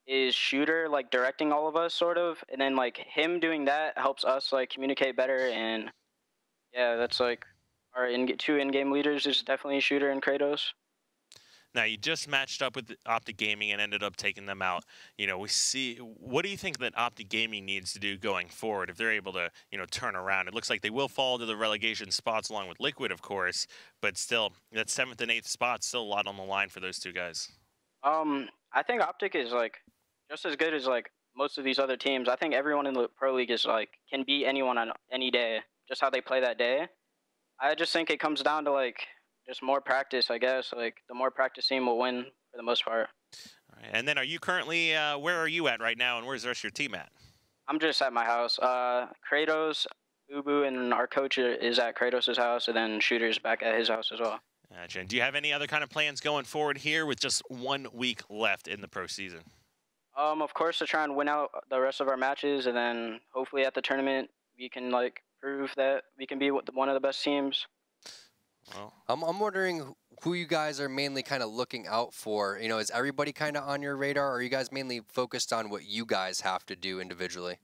is Shooter like directing all of us sort of, and then like him doing that helps us like communicate better. And yeah, that's like our 2 in-game leaders is definitely Shooter and Kratos. Now, you just matched up with Optic Gaming and ended up taking them out. You know, what do you think that Optic Gaming needs to do going forward if they're able to, you know, turn around? It looks like they will fall to the relegation spots along with Liquid, of course, but still, that 7th and 8th spot, still a lot on the line for those two guys. I think Optic is like just as good as like most of these other teams. I think everyone in the Pro League is like can beat anyone on any day, just how they play that day. I just think it comes down to like just more practice, I guess. Like the more practice team will win for the most part. All right. And then, are you currently where are you at right now, and where's the rest of your team at? I'm just at my house. Kratos, Boo Boo, and our coach is at Kratos' house, and then Shooter's back at his house as well. Gotcha. And do you have any other kind of plans going forward here with just 1 week left in the pro season? Of course, to try and win out the rest of our matches, and then hopefully at the tournament we can like prove that we can be one of the best teams. Well, I'm wondering who you guys are mainly kind of looking out for. You know, is everybody kind of on your radar, or are you guys mainly focused on what you guys have to do individually?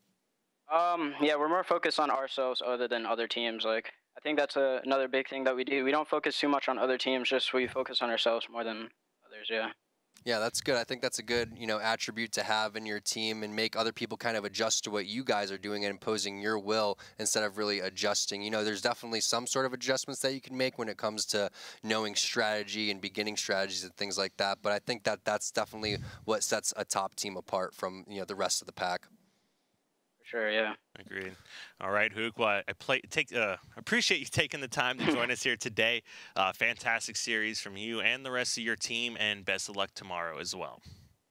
Yeah, we're more focused on ourselves other than other teams. Like, I think that's another big thing that we do. We don't focus too much on other teams, just we focus on ourselves more than others, yeah. Yeah, that's good. I think that's a good, you know, attribute to have in your team and make other people kind of adjust to what you guys are doing and imposing your will instead of really adjusting. You know, there's definitely some sort of adjustments that you can make when it comes to knowing strategy and beginning strategies and things like that. But I think that that's definitely what sets a top team apart from, you know, the rest of the pack. Sure, yeah. Agreed. All right, Hook. Well, I appreciate you taking the time to join us here today. Fantastic series from you and the rest of your team, and best of luck tomorrow as well.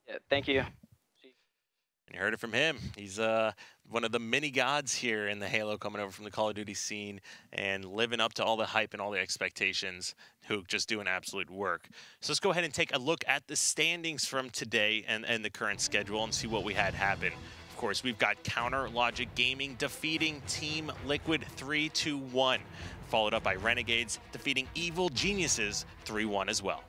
Yeah, thank you. And you heard it from him. He's one of the mini gods here in the Halo, coming over from the Call of Duty scene and living up to all the hype and all the expectations. Hook just doing absolute work. So let's go ahead and take a look at the standings from today and the current schedule and see what we had happen. Of course, we've got Counter Logic Gaming defeating Team Liquid 3-1, followed up by Renegades defeating Evil Geniuses 3-1 as well.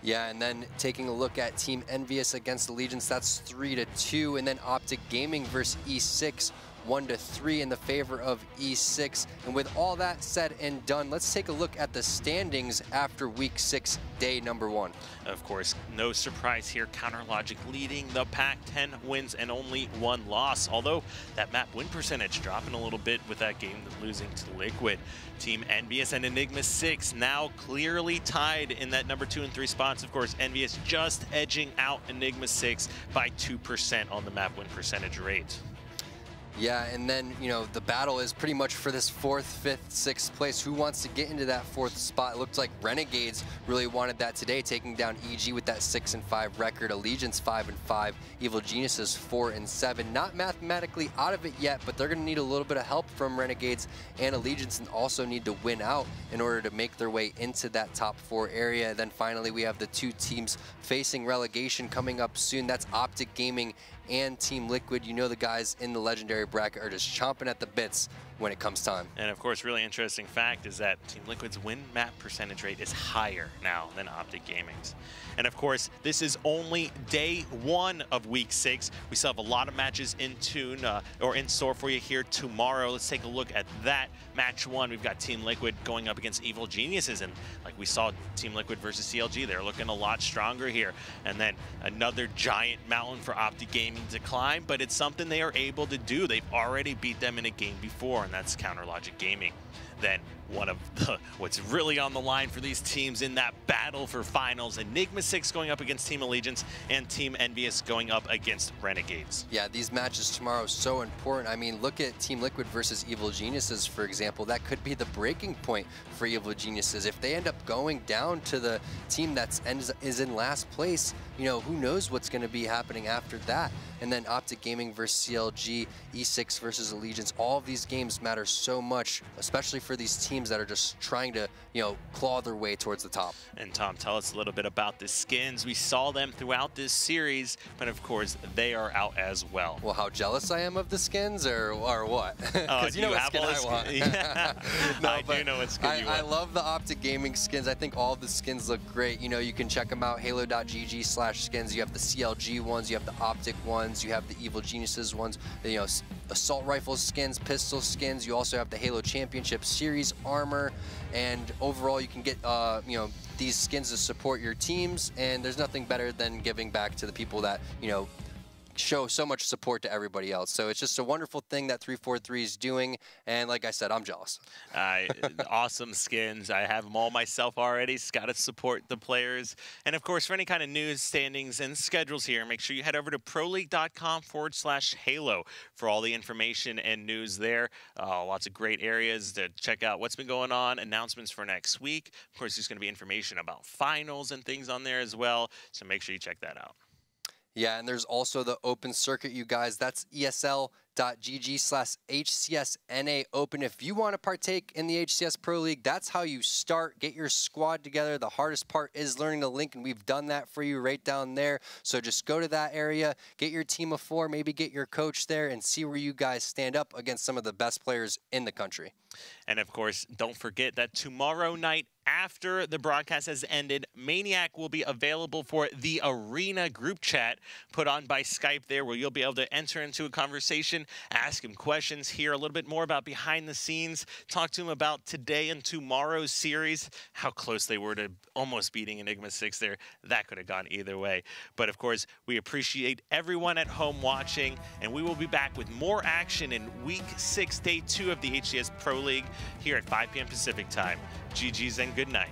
Yeah, and then taking a look at Team Envious against Allegiance, that's 3-2, and then Optic Gaming versus E6, 1-3 in the favor of E6. And with all that said and done, let's take a look at the standings after Week 6, day number 1. Of course, no surprise here, Counter Logic leading the pack, 10 wins and only 1 loss. Although that map win percentage dropping a little bit with that game losing to Liquid. Team Envious and Enigma6 now clearly tied in that number 2 and 3 spots. Of course, Envious just edging out Enigma6 by 2% on the map win percentage rate. Yeah, and then, you know, the battle is pretty much for this 4th, 5th, 6th place. Who wants to get into that 4th spot? It looked like Renegades really wanted that today, taking down EG with that 6-5 record. Allegiance 5-5. Evil Geniuses 4-7. Not mathematically out of it yet, but they're going to need a little bit of help from Renegades and Allegiance, and also need to win out in order to make their way into that top 4 area. Then finally, we have the 2 teams facing relegation coming up soon. That's Optic Gaming and Team Liquid. You know, the guys in the legendary bracket are just chomping at the bits when it comes time. And of course, really interesting fact is that Team Liquid's win map percentage rate is higher now than Optic Gaming's. And of course, this is only day 1 of Week 6. We still have a lot of matches in tune or in store for you here tomorrow. Let's take a look at that. Match 1, we've got Team Liquid going up against Evil Geniuses, and like we saw Team Liquid versus CLG, they're looking a lot stronger here. And then another giant mountain for Optic Gaming to climb, but it's something they are able to do. They've already beat them in a game before, and that's Counter Logic Gaming. Then one of what's really on the line for these teams in that battle for finals, Enigma6 going up against Team Allegiance and Team Envious going up against Renegades. Yeah, these matches tomorrow are so important. I mean, look at Team Liquid versus Evil Geniuses, for example. That could be the breaking point for Evil Geniuses. If they end up going down to the team that is in last place, you know, who knows what's going to be happening after that. And then Optic Gaming versus CLG, E6 versus Allegiance. All of these games matter so much, especially for these teams that are just trying to, you know, claw their way towards the top. And Tom, tell us a little bit about the skins. We saw them throughout this series, but of course, they are out as well. Well, how jealous I am of the skins, or what? Because you know what skin I want. Yeah. No, I do know what skin you want. I love the Optic Gaming skins. I think all of the skins look great. You know, you can check them out, halo.gg/skins. You have the CLG ones, you have the Optic ones, you have the Evil Geniuses ones, you know, assault rifle skins, pistol skins. You also have the Halo Championship series armor, and overall you can get you know, these skins to support your teams, and there's nothing better than giving back to the people that, you know, show so much support to everybody else. So it's just a wonderful thing that 343 is doing, and like I said, I'm jealous. Awesome skins. I have them all myself already. Just got to support the players. And of course, for any kind of news, standings, and schedules here, make sure you head over to proleague.com/Halo for all the information and news there. Lots of great areas to check out what's been going on, announcements for next week. Of course, there's going to be information about finals and things on there as well, so make sure you check that out. Yeah, and there's also the open circuit, you guys. That's ESL.gg/HCSNA Open. If you want to partake in the HCS Pro League, that's how you start. Get your squad together. The hardest part is learning the link, and we've done that for you right down there. So just go to that area, get your team of 4, maybe get your coach there, and see where you guys stand up against some of the best players in the country. And of course, don't forget that tomorrow night, after the broadcast has ended, Maniac will be available for the Arena group chat put on by Skype there, where you'll be able to enter into a conversation, ask him questions, hear a little bit more about behind the scenes, talk to him about today and tomorrow's series, how close they were to almost beating Enigma6 there. That could have gone either way. But of course, we appreciate everyone at home watching, and we will be back with more action in Week 6, Day 2 of the HCS Pro League here at 5 p.m. Pacific Time. GG's and good night.